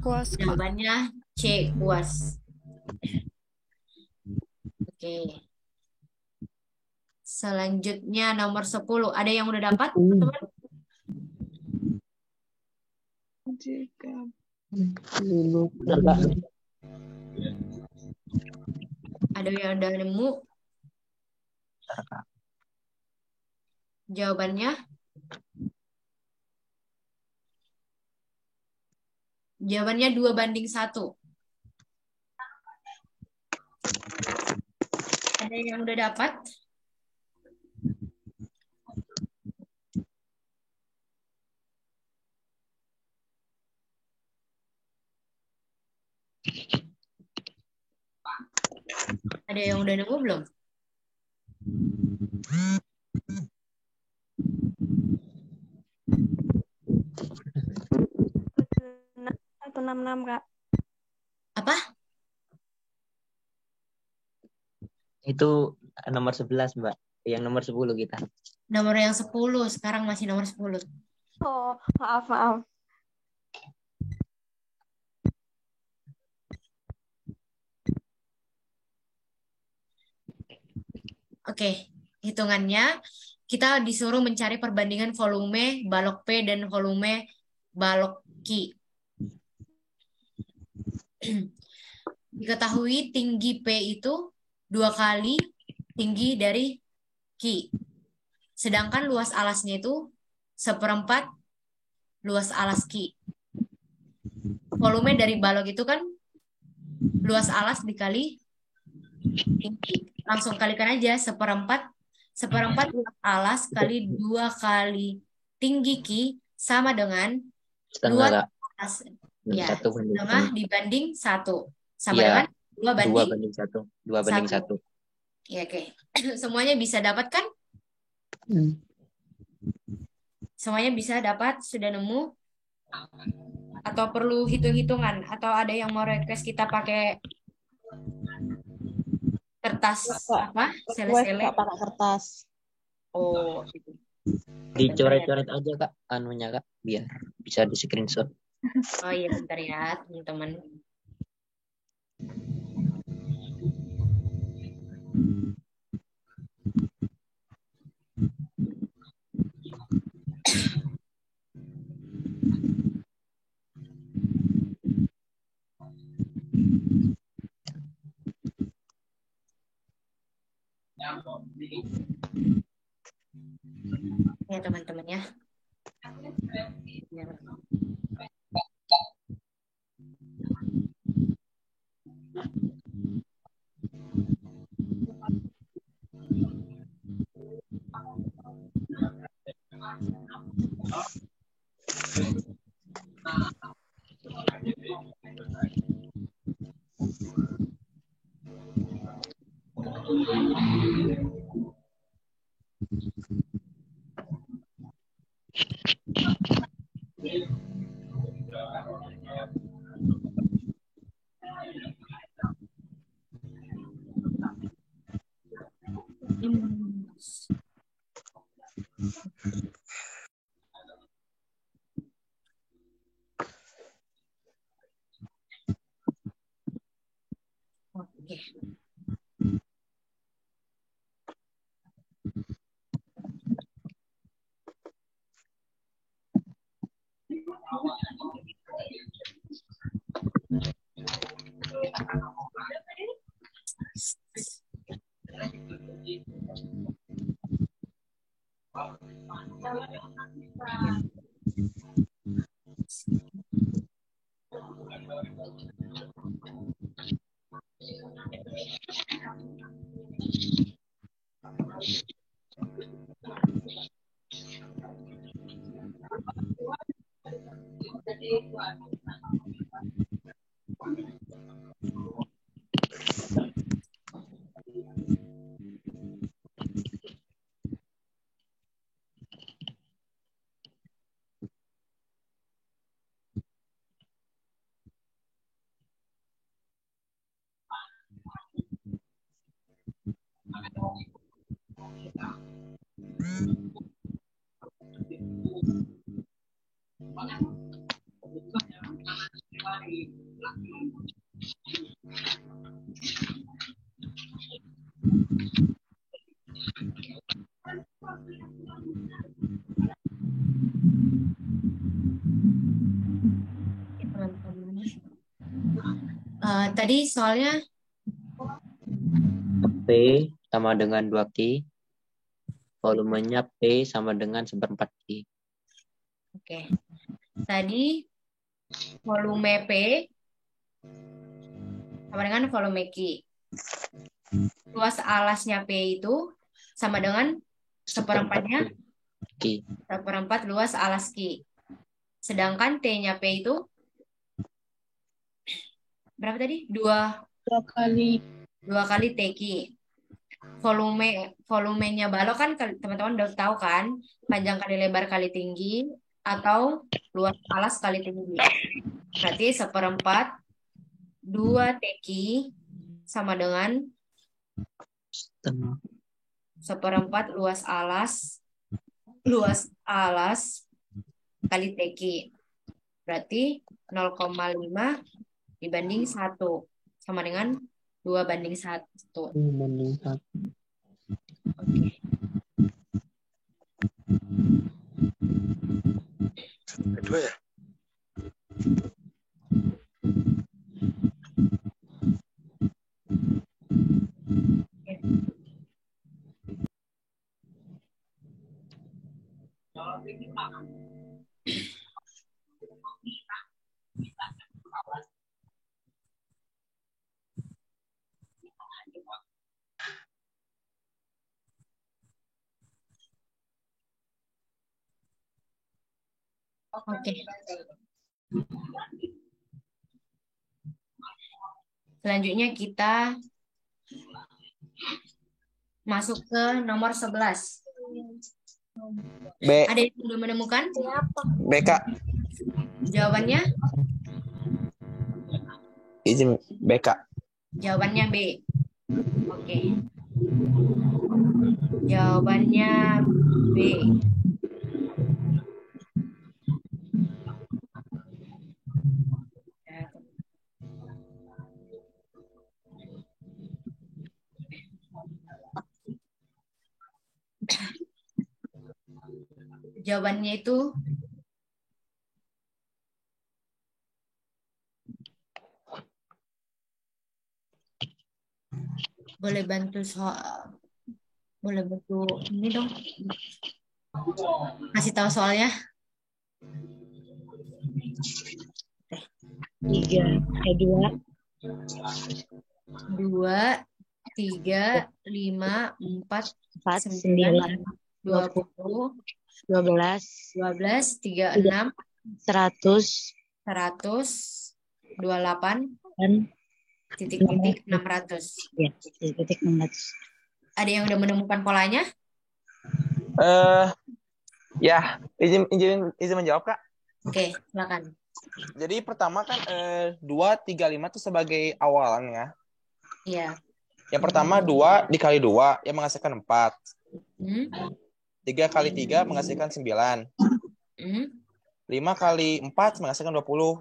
Kuas. Jawabannya C. Kuas. Oke. Selanjutnya nomor 10. Ada yang udah dapat, teman? Udah, Kak. Ada yang udah nemu? Jawabannya? Jawabannya 2:1. Ada yang udah dapat? Ada yang udah nemu belum? Satu 66 Kak. Apa? Itu nomor 11, Mbak. Yang nomor 10 kita. Nomor yang 10. Sekarang masih nomor 10. Oh, maaf. Oke, hitungannya kita disuruh mencari perbandingan volume balok P dan volume balok Q. Diketahui tinggi P itu 2 kali tinggi dari Q. Sedangkan luas alasnya itu 1/4 luas alas Q. Volume dari balok itu kan luas alas dikali tinggi. Langsung kalikan aja 1/4 luas alas kali 2 kali tinggi Q sama dengan luas Setengah, Kak. alas. Ya, Ya, 1/2. setengah dibanding 1. Sama Iya. dengan 2 banding 2/1. 2/1. Ya, oke. Semuanya bisa dapat kan? Semuanya bisa dapat? Sudah nemu? Atau perlu hitung-hitungan? Atau ada yang mau request kita pakai kertas apa? Sele-sele? Pakai kertas. Oh, gitu. Dicoret-coret aja, Kak, anunya, Kak, biar bisa di screenshot. Oh iya, bentar ya, teman-teman. Ya, teman-teman ya. Oke. Tadi soalnya P sama dengan 2Q. Volumenya P sama dengan 1/4Q. oke. Tadi volume P sama dengan volume Q. Luas alasnya P itu sama dengan seperempatnya Q. seperempat luas alas Q. Sedangkan T-nya P itu berapa tadi? 2 kali. 2 kali TQ. Volumenya balok kan teman-teman udah tahu kan, panjang kali lebar kali tinggi atau luas alas kali tinggi. Berarti 1/4 2 TQ sama dengan 1/4 luas alas kali TQ. Berarti 0,5 dibanding 1 sama dengan 2/1. Banding 1. Oke. Kedua ya? Oke. Selanjutnya kita masuk ke nomor 11. B. Ada yang sudah menemukan? BK. Jawabannya? Izin BK. Jawabannya B. Oke. Jawabannya B. Jawabannya itu boleh bantu ini dong. Kasih tahu soalnya. 2, 3, 5, 4, 9, 20, 12, 12, 36, 100, 128, dan titik-titik 600. ya, titik 600. Ada yang udah menemukan polanya? Ya, izin menjawab, Kak. Oke, silakan. Jadi pertama kan 2, 3, 5 itu sebagai awalannya. Iya. Yang pertama 2 dikali 2 yang menghasilkan 4. 3 kali 3 menghasilkan 9. 5 kali 4 menghasilkan 20.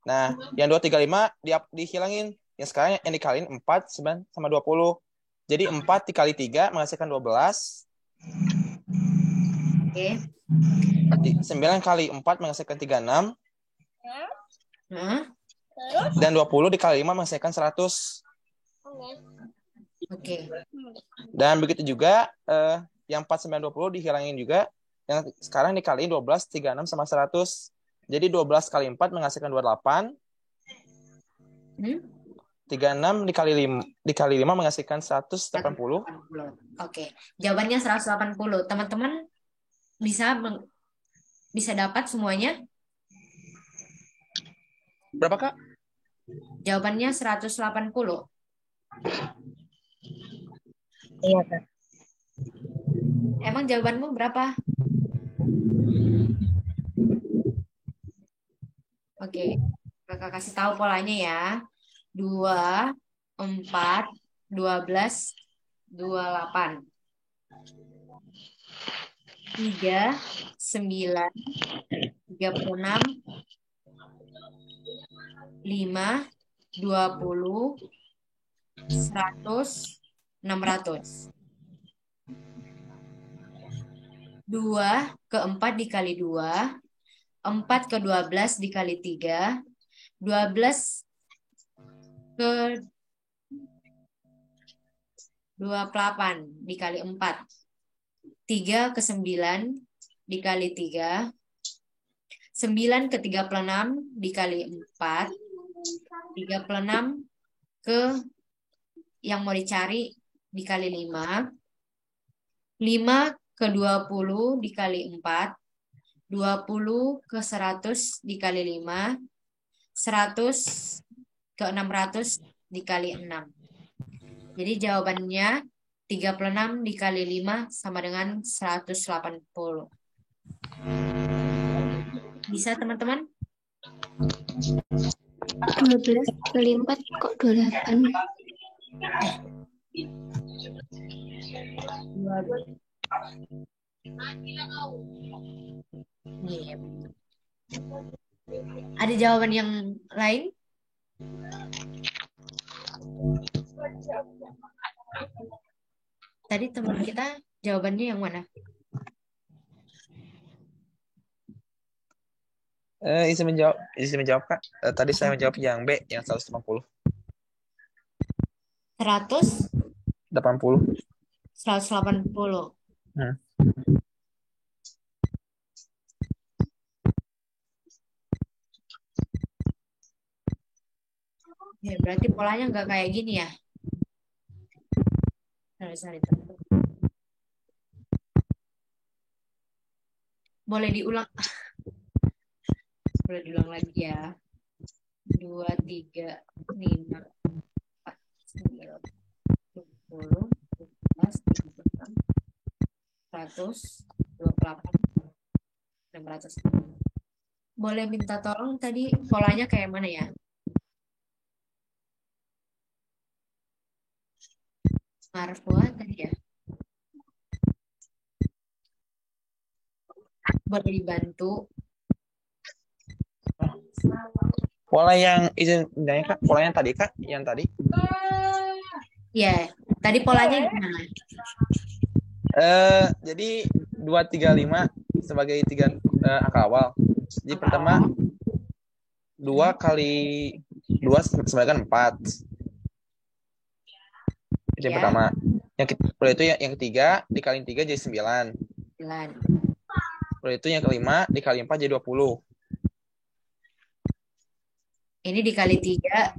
Nah, yang 2, 3, 5 dihilangin. Yang sekarang yang dikaliin 4 sama 20. Jadi 4 dikali 3 menghasilkan 12. Oke. 9 kali 4 menghasilkan 36. Terus? Dan 20 dikali 5 menghasilkan 100. Oke. Dan begitu juga yang 4, 9, 20 dihilangin juga. Yang sekarang dikaliin 12, 36 sama 100. Jadi 12 kali 4 menghasilkan 28. 36 dikali 5 menghasilkan 180. Oke. Jawabannya 180. Teman-teman bisa dapat semuanya? Berapa, Kak? Jawabannya 180. Iya, Kak. Emang jawabanmu berapa? Oke. Kakak kasih tahu polanya ya. 2, 4, 12, 28. 3, 9, 36, 5, 20, 100, 600. 2 ke 4 dikali 2, 4 ke 12 dikali 3, 12 ke 28 dikali 4, 3 ke 9 dikali 3, 9 ke 36 dikali 4, 36 ke yang mau dicari dikali 5, 5 ke 20 dikali 4, 20 ke 100 dikali 5, 100 ke 600 dikali 6. Jadi jawabannya 36 dikali 5 sama dengan 180. Bisa teman-teman? 12 kali 4 kok 28? Iya. Ada jawaban yang lain? Tadi teman kita jawabannya yang mana? Isi menjawab Kak. Tadi saya menjawab yang B, yang 180. 100? 80. 180. Ya, berarti polanya nggak kayak gini ya? Sorry. Boleh diulang. Boleh diulang lagi ya. 2, 3, 5, 4, 9, 10, 11, 12, 100, 28, 600. Boleh minta tolong tadi polanya kayak mana ya? Marfua tadi ya? Boleh dibantu? Pola yang izin Kak, pola yang tadi Kak, yang tadi. Ya, tadi polanya gimana? Jadi 235 sebagai 3 angka awal. Jadi pertama 2 kali 2 sama dengan 4. Itu yang pertama. Itu yang ketiga dikali 3 jadi 9. Itu yang kelima dikali 4 jadi 20. Ini dikali 3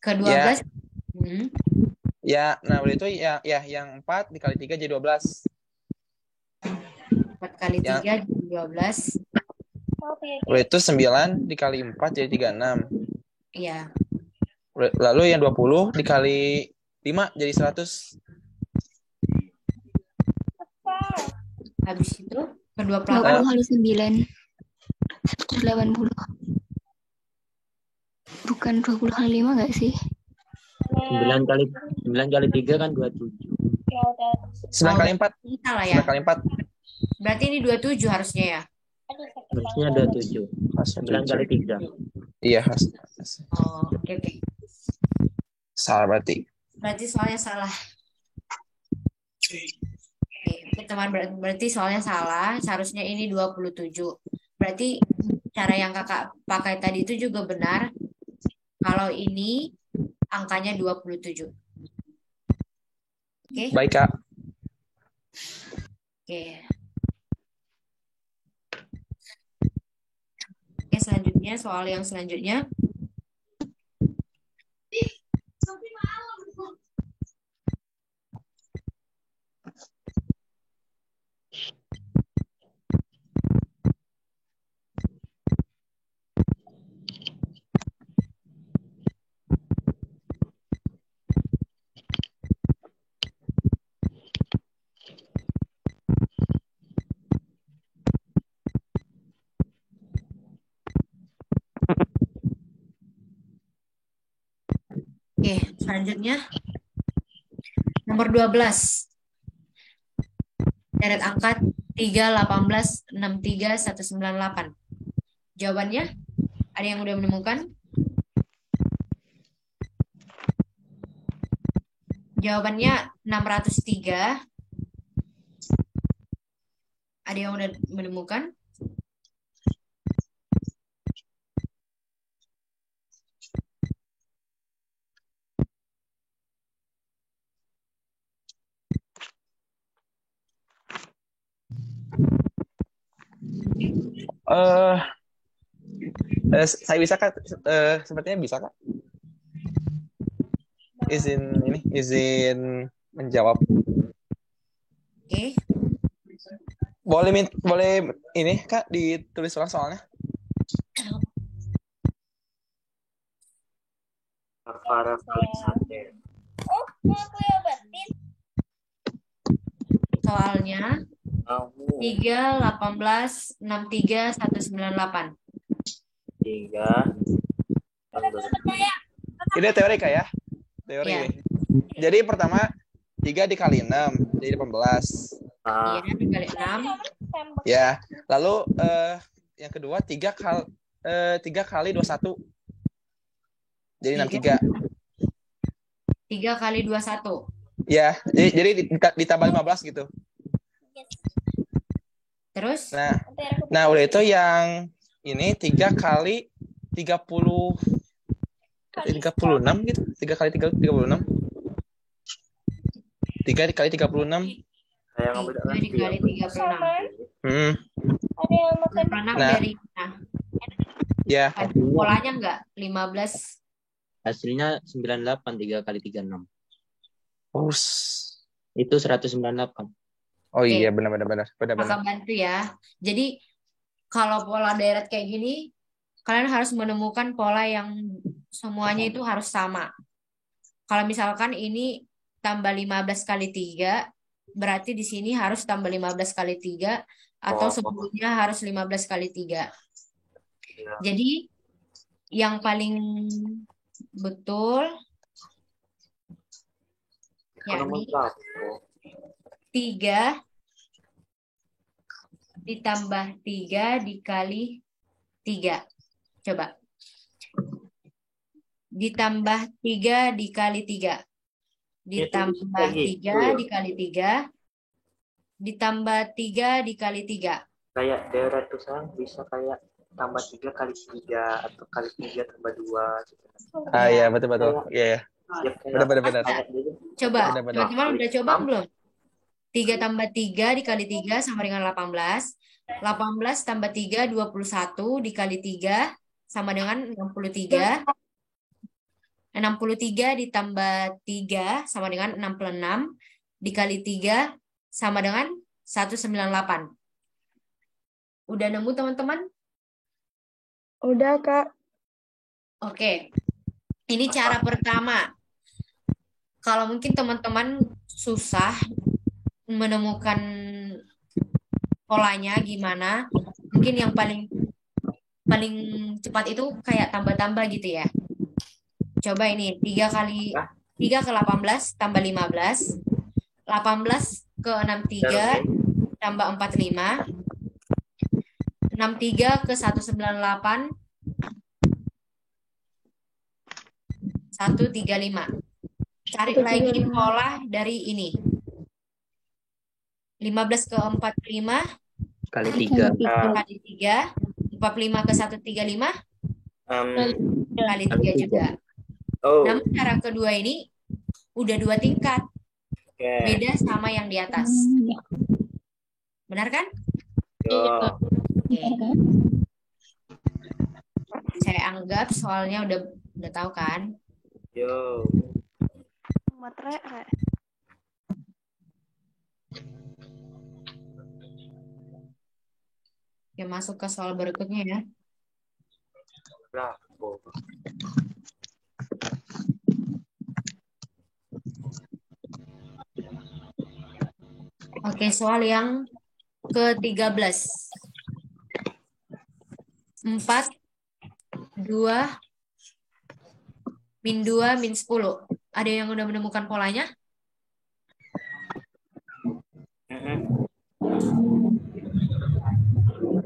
ke 12. Ya, nah itu yang 4 dikali 3 jadi 12. 4 kali 3 jadi 12. Itu 9 dikali 4 jadi 36. Iya. Lalu yang 20 dikali 5 jadi 100. Habis itu ke 20 28. kali 9. 180. Bukan 20 kali 5 nggak sih? 9 kali 3 kan 27. 9 kali 4. Salah ya? 9 kali 4. Berarti ini 27 harusnya ya? Harusnya 27. 9 kali 3. Iya. Oh, oke. Salah berarti. Berarti soalnya salah. Oke, teman, berarti soalnya salah. Seharusnya ini 27. Berarti cara yang kakak pakai tadi itu juga benar. Kalau ini angkanya 27. Oke? Baik, Kak. Oke. Oke, selanjutnya soal yang selanjutnya. Oke, selanjutnya Nomor 12. Deret angka 3, 18, 63, 198. Jawabannya? Ada yang udah menemukan? Jawabannya 603. Ada yang udah menemukan? Saya bisa Kak? Sepertinya bisa Kak. Izin menjawab. Oke. Boleh ini Kak ditulis ulang soalnya. Soalnya 3, 18, 63, 198. 3. Ini teori Kak ya? Teori. Iya. Jadi pertama 3 dikali 6 jadi 18. Iya, dikali 6. Ya. Lalu yang kedua 3 kali 21. Jadi 63. 3 kali 21. Ya, jadi ditambah 15 gitu. Terus? Nah udah itu yang ini 3 kali 36 gitu. 3 kali 36. 3 kali 36. 3 dikali 36. Ada yang makan 36 dari mana? Ya. Ada polanya enggak? 15. Hasilnya 98 3 kali 36. Itu 198. Oh Oke. iya benar. Kakak bantu ya. Jadi kalau pola deret kayak gini, kalian harus menemukan pola yang semuanya itu harus sama. Kalau misalkan ini tambah 15 kali 3, berarti di sini harus tambah 15 kali 3, atau sebelumnya harus 15 kali 3. Jadi yang paling betul yakni 3 ditambah 3 dikali 3. Coba. Ditambah 3 dikali 3. Ditambah 3 dikali 3. Ditambah 3 dikali 3. Kayak deret tuh sayang bisa kayak tambah 3 kali 3 atau kali 3 tambah 2 gitu. Iya betul. Iya. Benar. Coba, Benar. teman-teman udah coba belum? 3 tambah 3 dikali 3 sama dengan 18. 18 tambah 3, 21 dikali 3 sama dengan 63. 63 ditambah 3 sama dengan 66. Dikali 3 sama dengan 198. Udah nemu teman-teman? Udah, Kak. Oke. Ini cara pertama. Kalau mungkin teman-teman susah menemukan polanya gimana, mungkin yang paling cepat itu kayak tambah-tambah gitu ya. Coba ini 3 ke 18 tambah 15. 18 ke 63 tambah 45. 63 ke 198 135. Cari lagi pola dari ini. 15 ke 45 kali 3. Kali 3. 45 ke 135 kali 3 juga. Namun cara kedua ini udah 2 tingkat. Beda sama yang di atas. Benar kan? Oke. Saya anggap soalnya udah tahu kan? Yo. Oke, masuk ke soal berikutnya ya. Bravo. Oke, soal yang ke-13. 4, 2, min 2, min 10. Ada yang udah menemukan polanya?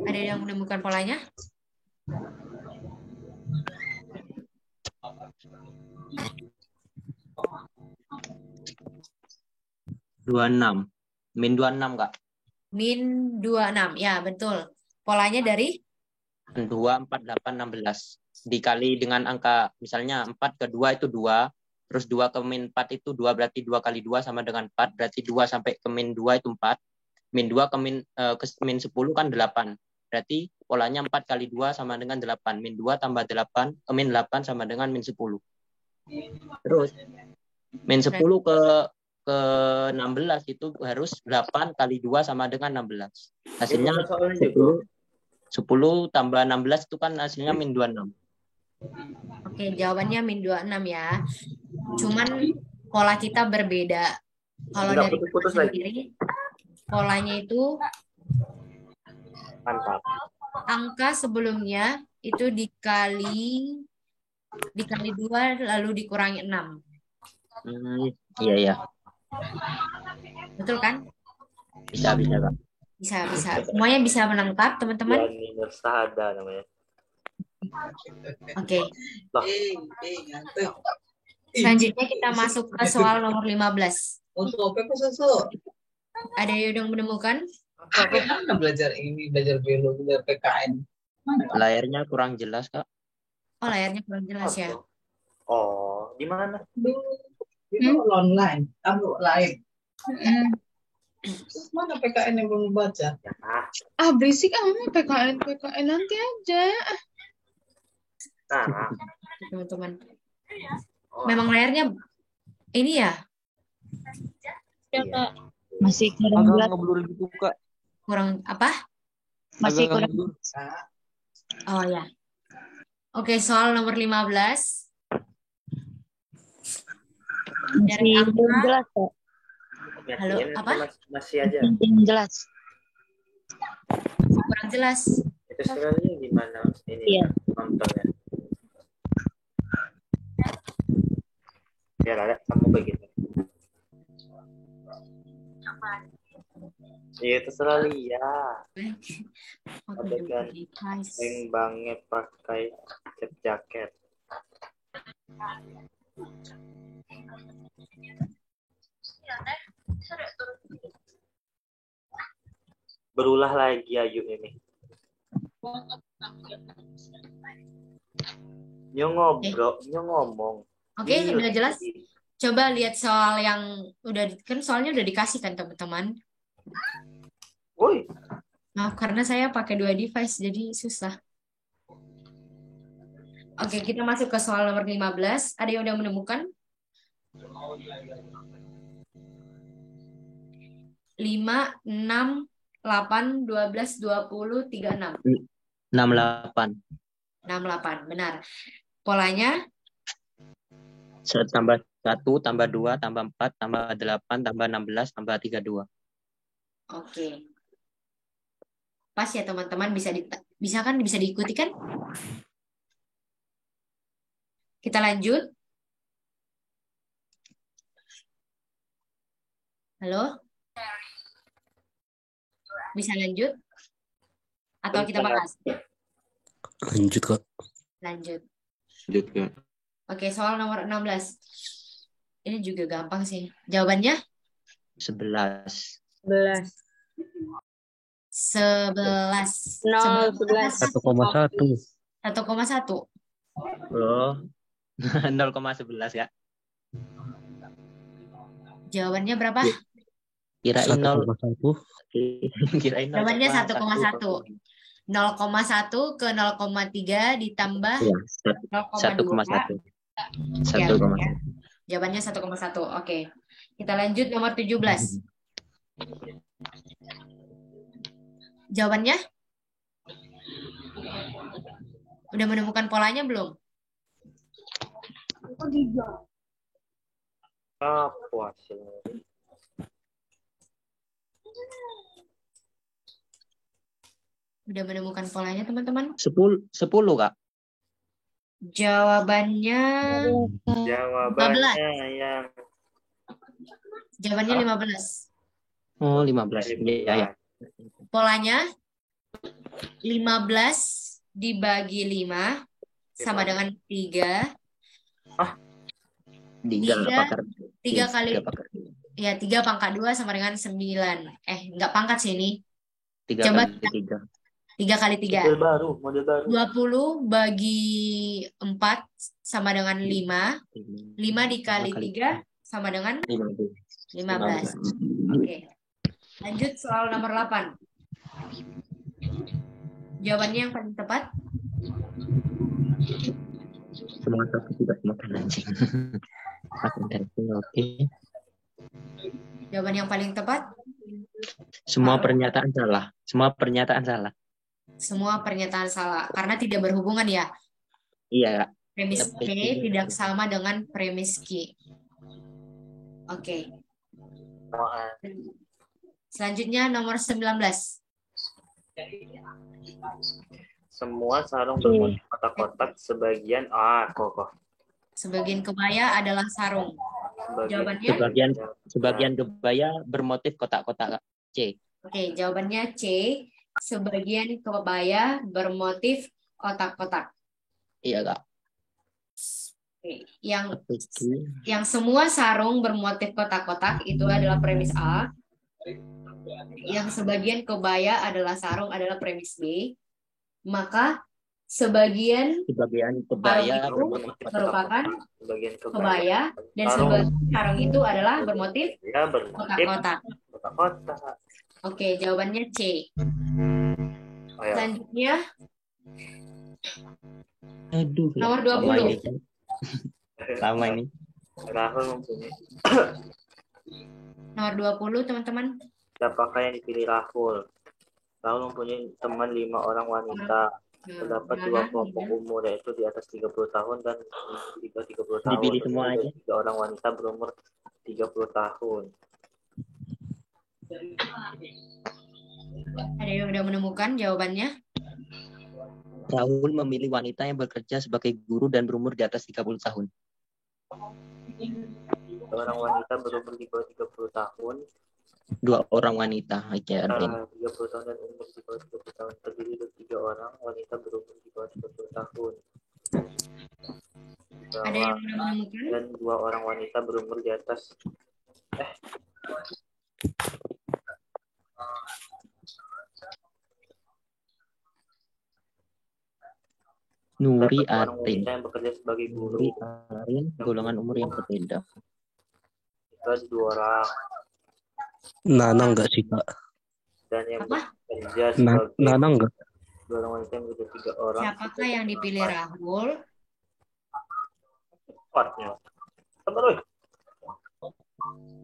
Ada yang menemukan polanya? Min 26 Kak. Min 26. Ya, betul. Polanya dari 2, 4, 8, 16. Dikali dengan angka, misalnya 4 ke 2 itu 2. Terus 2 ke min 4 itu 2, berarti 2 kali 2 sama dengan 4. Berarti 2 sampai ke min 2 itu 4. Min 2 ke min 10 kan 8. Berarti polanya 4 kali 2 sama dengan 8. Min 2 tambah 8, min 8 sama dengan min 10. Terus min 10 ke 16 itu harus 8 kali 2 sama dengan 16. Hasilnya 10 tambah 16 itu kan hasilnya min 26. Oke, jawabannya min 26 ya. Cuman pola kita berbeda. Kalau dari putus sendiri, polanya itu Mantap. angka sebelumnya itu dikali 2 lalu dikurangi 6. Iya. Betul kan? Bisa Kak. Bisa. Semuanya bisa menangkap, teman-teman? Yani Nursada namanya. Oke. Selanjutnya kita masuk ke soal nomor 15. Ada yang menemukan? Belajar biologi, belajar PKN. Layarnya kurang jelas Kak. Oh, layarnya kurang jelas ya. Oh, di mana? Online, kamu live. Terus mana PKN yang belum baca? Berisik PKN nanti aja. Teman-teman. Memang layarnya ini ya? Kak. Masih kurang jelas. Ngeblur gitu Kak. Kurang apa? Masih kurang. Oh ya. Oke, soal nomor 15. Dari Masih angka. belum jelas Kak. Halo, apa? Masih aja. Belum jelas. Kurang jelas. Itu sekali gimana ini Iya. nontonnya? Biar ada kamu begitu. Iya terserah Lia. Ada kan yang banget pakai cat jaket. Berulah lagi Ayu ini. Nyo ngomong. Oke, udah jelas. Coba lihat soal yang kan soalnya udah dikasih kan teman-teman. Woi. Maaf karena saya pakai 2 device jadi susah. Oke, kita masuk ke soal nomor 15. Ada yang udah menemukan? 5, 6, 8, 12, 20, 36. 68. 68, benar. Polanya? Tambah 1, tambah 2, tambah 4, tambah 8, tambah 16, tambah 32. Oke. Pas ya teman-teman, bisa diikuti kan? Kita lanjut. Halo? Bisa lanjut? Atau kita bahas? Lanjut Kak. Lanjut. Kak. Oke, soal nomor 16. Ini juga gampang sih. Jawabannya? 11. 11. 1,1. 1,1. Oh. 0,11 ya. Jawabannya berapa? Kirain 0. 1,1. Kirain 0,1. Jawabannya 1,1. 0,1 ke 0,3 ditambah 0,2. 1,1. Jawabannya 1,1. Oke. Kita lanjut nomor 17. Jawabannya? Udah menemukan polanya belum? Apa hasilnya? Udah menemukan polanya teman-teman? 10 Kak. Jawabannya 15. Yang Jawabannya 15. Oh, 15. Iya, ya. Polanya 15 dibagi 5 sama dengan 3. Tiga pakar. 3 kali Tiga pakar. ya 3 pangkat 2 sama dengan 9. Enggak pangkat sih ini. 3 Coba kali 3. 3 kali 3. Model baru. 20 bagi 4 sama dengan 5. 5 dikali 3 sama dengan 15. Oke. Lanjut soal nomor 8. Jawabannya yang paling tepat. Semua tapi tidak makan anjing. Oke. Jawaban yang paling tepat. Semua pernyataan salah. Semua pernyataan salah. Semua pernyataan salah karena tidak berhubungan ya. Iya. Premis P tidak sama dengan premis Q. Oke. Selanjutnya nomor 19. Semua sarung bermotif kotak-kotak sebagian kok. Sebagian kebaya adalah sarung. Jawabannya? Sebagian kebaya bermotif kotak-kotak. C. Oke, jawabannya C. Sebagian kebaya bermotif kotak-kotak. Iya, Kak. Oke. Yang semua sarung bermotif kotak-kotak itu adalah premis A. Yang sebagian kebaya adalah sarung adalah premis B. Maka sebagian kebaya merupakan kebaya dan sebagian sarung itu adalah bermotif kotak-kotak. Oke, jawabannya C. Selanjutnya nomor 20. Sama ini. Nomor 20, teman-teman. Siapakah yang dipilih Rahul? Rahul mempunyai teman 5 orang wanita. Terdapat 2 kelompok umur, yaitu di atas 30 tahun dan di bawah 30 tahun. Dipilih semua aja. 3 orang wanita berumur 30 tahun. Ada yang sudah menemukan jawabannya? Rahul memilih wanita yang bekerja sebagai guru dan berumur di atas 30 tahun. 2 orang wanita berumur di bawah 30 tahun. 2 orang wanita. 30 tahun dan umur di bawah 30 tahun. Terdiri dari 3 orang wanita berumur di bawah 30 tahun. Ada yang sudah menemukan? Dan 2 orang wanita berumur di atas Nuri Arin. yang bekerja sebagai guru. Nuri Arin, golongan umur yang berbeda. Itu ada 2 orang. Nana enggak sih, Kak? Dan yang bekerja sebagai Nana enggak? 2 orang wanita yang bekerja 3 orang. Siapakah yang dipilih Rahul?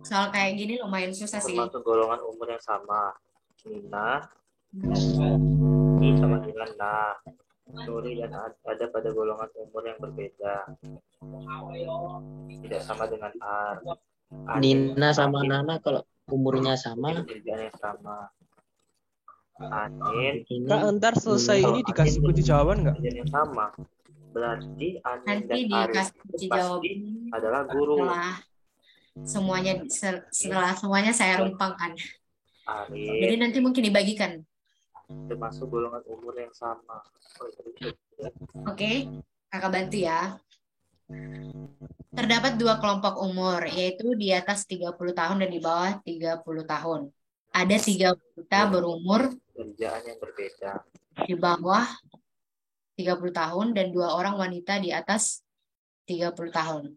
Soal kayak gini lumayan susah sih. Termasuk golongan umur yang sama. Nina ini sama dengan Nuri dan ada pada golongan umur yang berbeda. Tidak sama dengan Ar. Nina sama Nana kalau umurnya sama. Kerjaan yang sama. Anin. Kak, ntar selesai ini dikasih kunci jawaban nggak? Kerjaan yang sama. Berarti Anin Nanti dan Arin dikasih kunci jawaban adalah guru. Setelah semuanya saya rumpangkan. Arin. Jadi nanti mungkin dibagikan. Termasuk golongan umur yang sama. Oke, kakak bantu ya. Terdapat 2 kelompok umur, yaitu di atas 30 tahun dan di bawah 30 tahun. Ada 3 wanita berumur kerjaan yang berbeda. Di bawah 30 tahun dan 2 orang wanita di atas 30 tahun.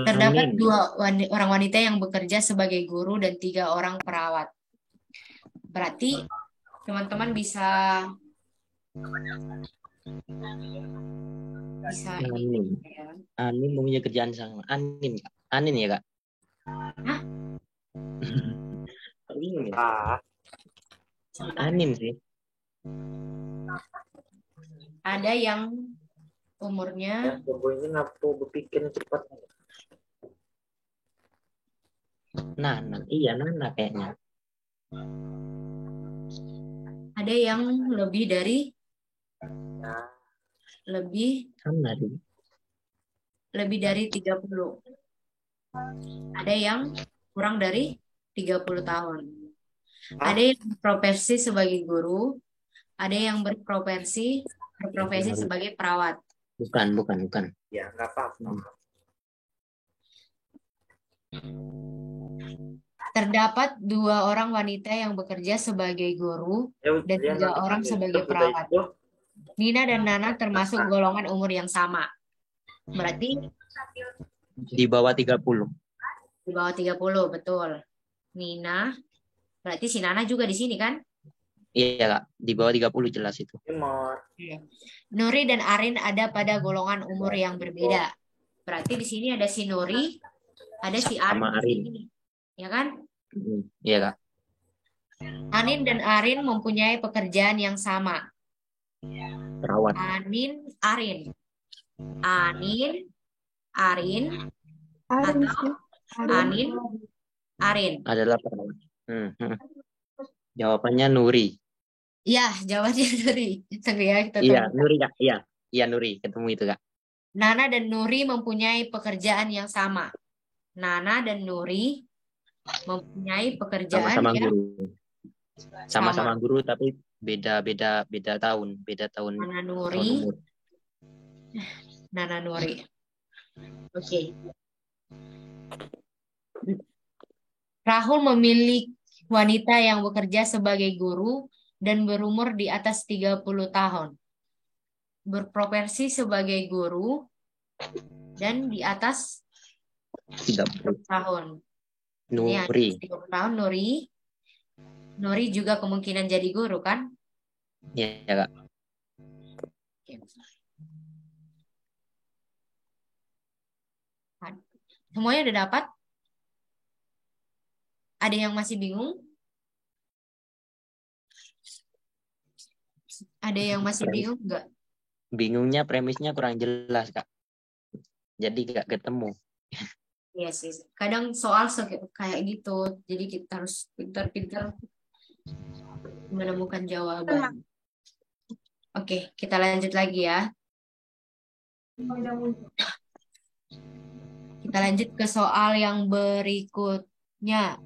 Terdapat 2 orang wanita yang bekerja sebagai guru dan 3 orang perawat. Berarti teman-teman bisa Anin mempunyai kerjaan sama Anin ya, Kak? Hah? Anin sih. Ada yang umurnya Pokoknya aku berpikir cepat. Nana kayaknya. ada yang lebih dari lebih dari 30. Ada yang kurang dari 30 tahun. Ada yang berprofesi sebagai guru, ada yang berprofesi sebagai perawat. Bukan. Ya, nggak apa-apa. Terdapat 2 orang wanita yang bekerja sebagai guru dan 3 orang sebagai perawat. Nina dan Nana termasuk golongan umur yang sama. Berarti Di bawah 30. di bawah 30, betul. Nina, berarti si Nana juga di sini kan? Iya, Kak. Di bawah 30 jelas itu. Nuri dan Arin ada pada golongan umur yang berbeda. Berarti di sini ada si Nuri, ada si Arin Sama di Arin. sini. Ya kan? Iya, Kak. Anin dan Arin mempunyai pekerjaan yang sama. Perawat. Anin, Arin, atau Anin, Arin. Adalah perawat. Jawabannya Nuri. Ya, jawabannya Nuri. Ya, kita Iya, tahu. Nuri, Kak. Iya, Nuri. Ketemu itu, Kak. Nana dan Nuri mempunyai pekerjaan yang sama. Nana dan Nuri mempunyai pekerjaan Sama-sama yang guru. Sama-sama guru tapi beda tahun. Beda tahun. Nana tahun Nuri. umur. Nana Nuri. Oke. Rahul memilih wanita yang bekerja sebagai guru dan berumur di atas 30 tahun. Berprofesi sebagai guru dan di atas 30 tahun. Ini Nuri. 30 tahun Nuri. Nuri juga kemungkinan jadi guru kan? Iya, Kak. Semuanya udah dapat? Ada yang masih bingung? Ada yang masih bingung nggak? Bingungnya premisnya kurang jelas, Kak. Jadi nggak ketemu. Yes, yes. Kadang soal kayak gitu. Jadi kita harus pintar-pintar menemukan jawaban. Oke, kita lanjut lagi ya. Kita lanjut ke soal yang berikutnya.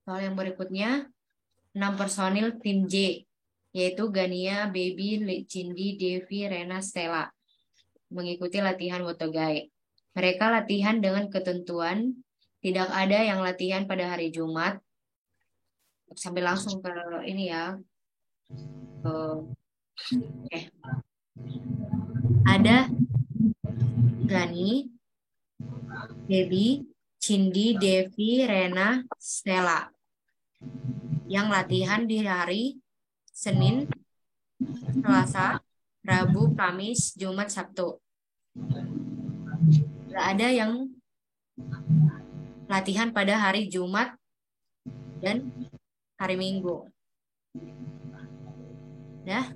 Soal yang berikutnya, 6 personil tim J, yaitu Gania, Baby, Cindy, Devi, Rena, Stella, mengikuti latihan Wotogai. Mereka latihan dengan ketentuan, tidak ada yang latihan pada hari Jumat. Sambil langsung ke ini ya. Ada Gani, Baby, Cindy, Devi, Rena, Stella yang latihan di hari Senin, Selasa, Rabu, Kamis, Jumat, Sabtu. Nggak ada yang latihan pada hari Jumat dan hari Minggu. Ya.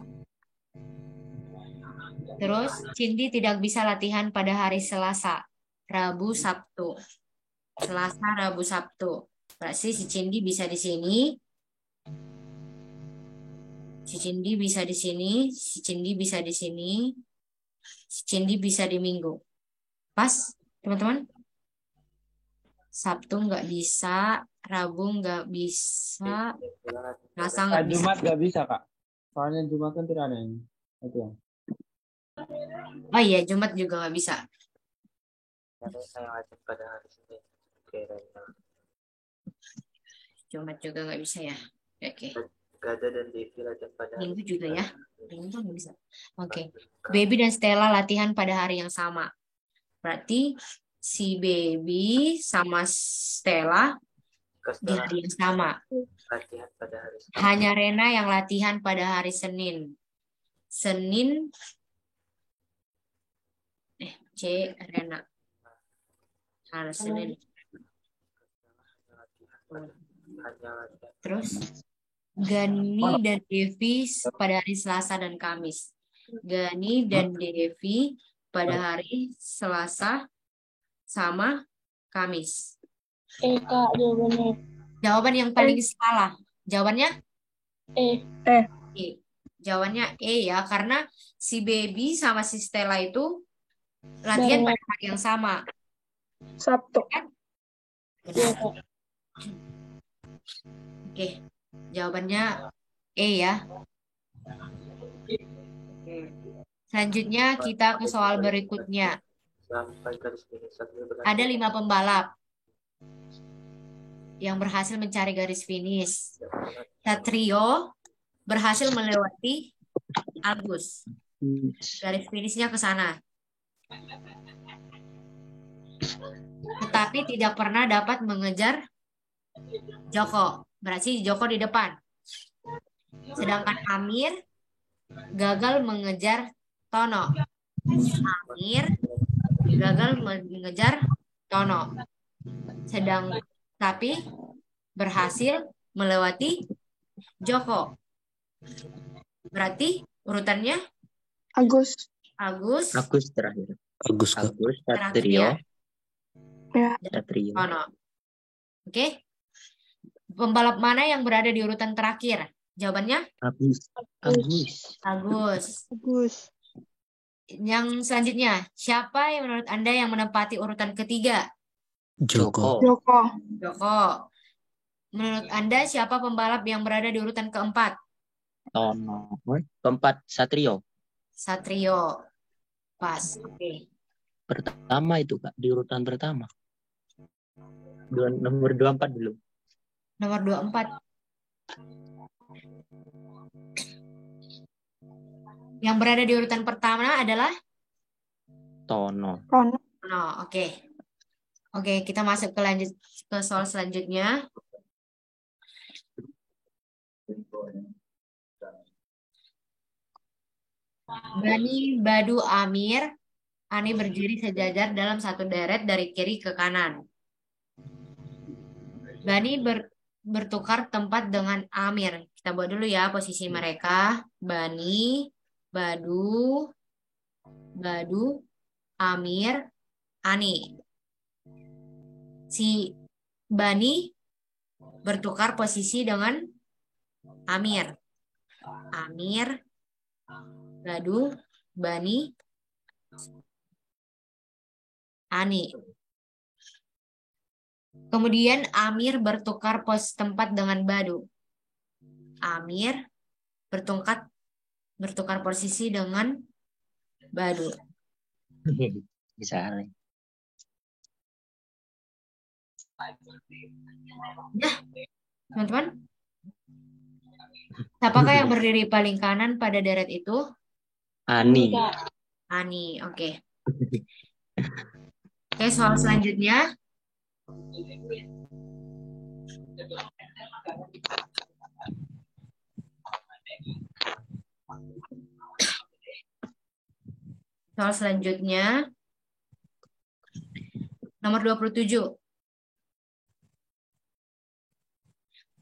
Terus Cindy tidak bisa latihan pada hari Selasa, Rabu, Sabtu. Selasa, Rabu, Sabtu. Berarti si Cindy bisa di sini. Si Cindy bisa di sini. Si Cindy bisa di sini. Si Cindy bisa di Minggu. Pas, teman-teman? Sabtu nggak bisa. Rabu nggak bisa. Selasa nggak bisa. Jumat nggak bisa, Kak. Soalnya Jumat kan tidak ada ini. Itu ya. Oh iya, Jumat juga nggak bisa. Jumat juga nggak bisa ya. Oke. Gada dan Devi latihan pada hari Minggu juga ya. Minggu nggak bisa. Oke. Baby dan Stella latihan pada hari yang sama. Berarti si Baby sama Stella di hari yang sama. latihan pada hari Senin. Hanya Rena yang latihan pada hari Senin. Senin C Rena. Hari Senin. Terus Gani dan Devi pada hari Selasa dan Kamis. Gani dan Devi pada hari Selasa sama Kamis. Kak, jawabannya. Jawaban yang paling salah. Jawabannya E. E. Jawabannya E ya, karena si Baby sama si Stella itu latihan pada hari yang sama. Sabtu. Kan? Iya, Benar. Kak. Oke, jawabannya E ya. Selanjutnya kita ke soal berikutnya. Sampai garis finish Satrio berhasil. Ada 5 pembalap yang berhasil mencari garis finish. Satrio berhasil melewati Agus. Garis finishnya ke sana. Tetapi tidak pernah dapat mengejar Joko. Berarti Joko di depan. Sedangkan Amir gagal mengejar Tono. Amir gagal mengejar Tono. Tapi berhasil melewati Joko. Berarti urutannya Agus. Agus terakhir. Agus, Kak. Agus, terakhir Satrio, Ya. Satrio. Tono. Oke. Pembalap mana yang berada di urutan terakhir? Jawabannya Agus. Yang selanjutnya, siapa yang menurut Anda yang menempati urutan ketiga? Joko. Joko. Menurut Anda siapa pembalap yang berada di urutan keempat? Tono. Keempat, Satrio. Satrio. Pas. Oke. Pertama itu, Kak, di urutan pertama. Nomor 24 dulu. Nomor 24. Yang berada di urutan pertama adalah Tono. Oke. Oke, kita masuk ke soal selanjutnya. Bani, Badu, Amir, Ani berdiri sejajar dalam satu deret dari kiri ke kanan. Bani bertukar tempat dengan Amir. Kita buat dulu ya posisi mereka. Bani, Badu, Amir, Ani. Si Bani bertukar posisi dengan Amir. Amir, Badu, Bani, Ani. Kemudian Amir bertukar tempat dengan Badu. Amir bertukar posisi dengan Badu. Bisa. Ya, teman-teman. Siapakah yang berdiri paling kanan pada deret itu? Ani. Oke. Oke, soal selanjutnya. Soal selanjutnya. Nomor 27.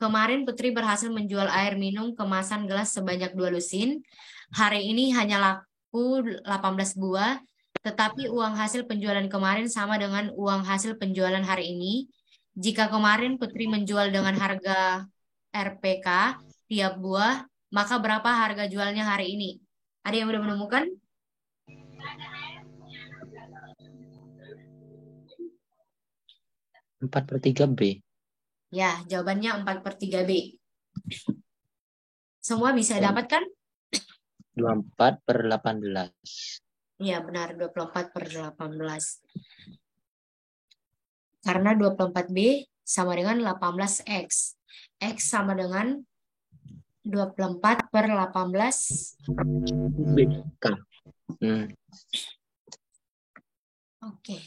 Kemarin Putri berhasil menjual air minum kemasan gelas sebanyak 2 lusin. Hari ini hanya laku 18 buah, tetapi uang hasil penjualan kemarin sama dengan uang hasil penjualan hari ini. Jika kemarin Putri menjual dengan harga RPK tiap buah, maka berapa harga jualnya hari ini? Ada yang udah menemukan? Empat per 3B. Ya, jawabannya 4/3B. Semua bisa dapat kan? 24 per 18. Iya, benar. 24/18. Karena 24B sama dengan 18X. X sama dengan 24/18. BK. Oke.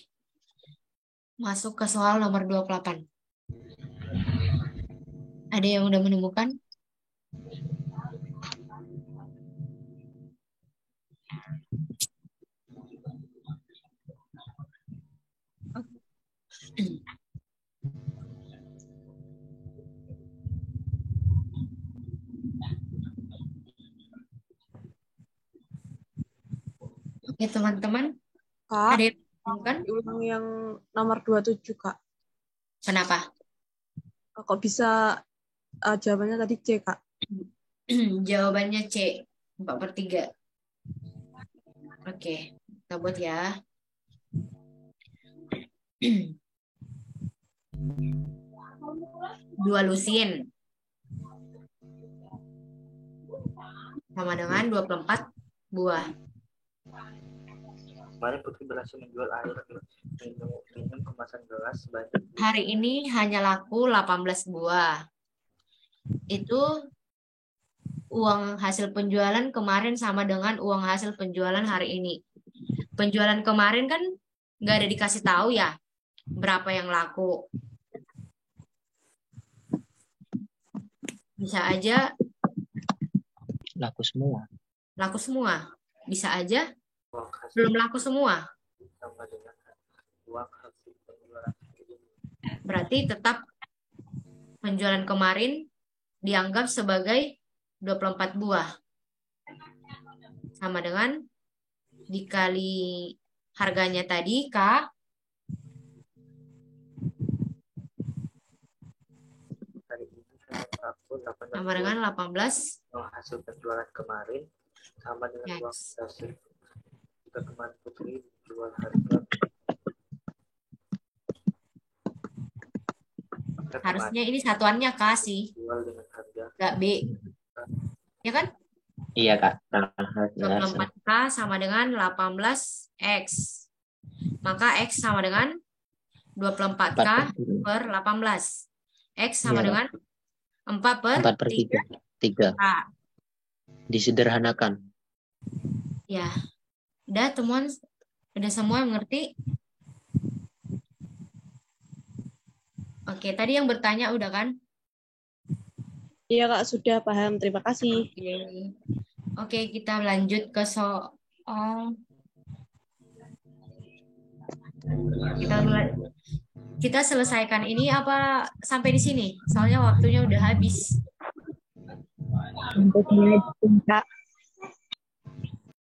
Masuk ke soal nomor 28. Ada yang udah menemukan? Oke, teman-teman. Kak, Ada yang menemukan? ulang yang nomor 27, Kak. Kenapa? Kok bisa jawabannya tadi C, Kak? Jawabannya C, 4/3. Oke, kita buat ya. Dua lusin sama dengan 24 buah. Kemarin Putri berhasil menjual air minum kemasan gelas sebanyak Hari ini hanya laku 18 buah. Itu uang hasil penjualan kemarin sama dengan uang hasil penjualan hari ini. Penjualan kemarin kan nggak ada dikasih tahu ya berapa yang laku. Bisa aja Laku semua. laku semua. Bisa aja uang hasil belum laku semua. sama dengan uang hasil penjualan hari ini. Berarti tetap penjualan kemarin dianggap sebagai 24 buah. Sama dengan dikali harganya tadi, Kak. Hari ini hanya laku 18 Sama buah. dengan 18. Uang hasil penjualan kemarin sama dengan Yes. uang hasil jika kemarin Putri jual harga Harusnya ini satuannya K sih, jual dengan harga nggak B. Ya kan? Iya, Kak. Nah, 24K sama dengan 18X. Maka X sama dengan 24K per 18. X sama Iya, dengan 4/3. 4/3. K. Disederhanakan. Ya. Udah temuan, udah semua yang ngerti? Oke, tadi yang bertanya udah kan? Iya, Kak, sudah paham. Terima kasih. Oke, kita lanjut ke soal. Kita selesaikan ini apa sampai di sini? Soalnya waktunya udah habis. Sampai sini aja, Kak.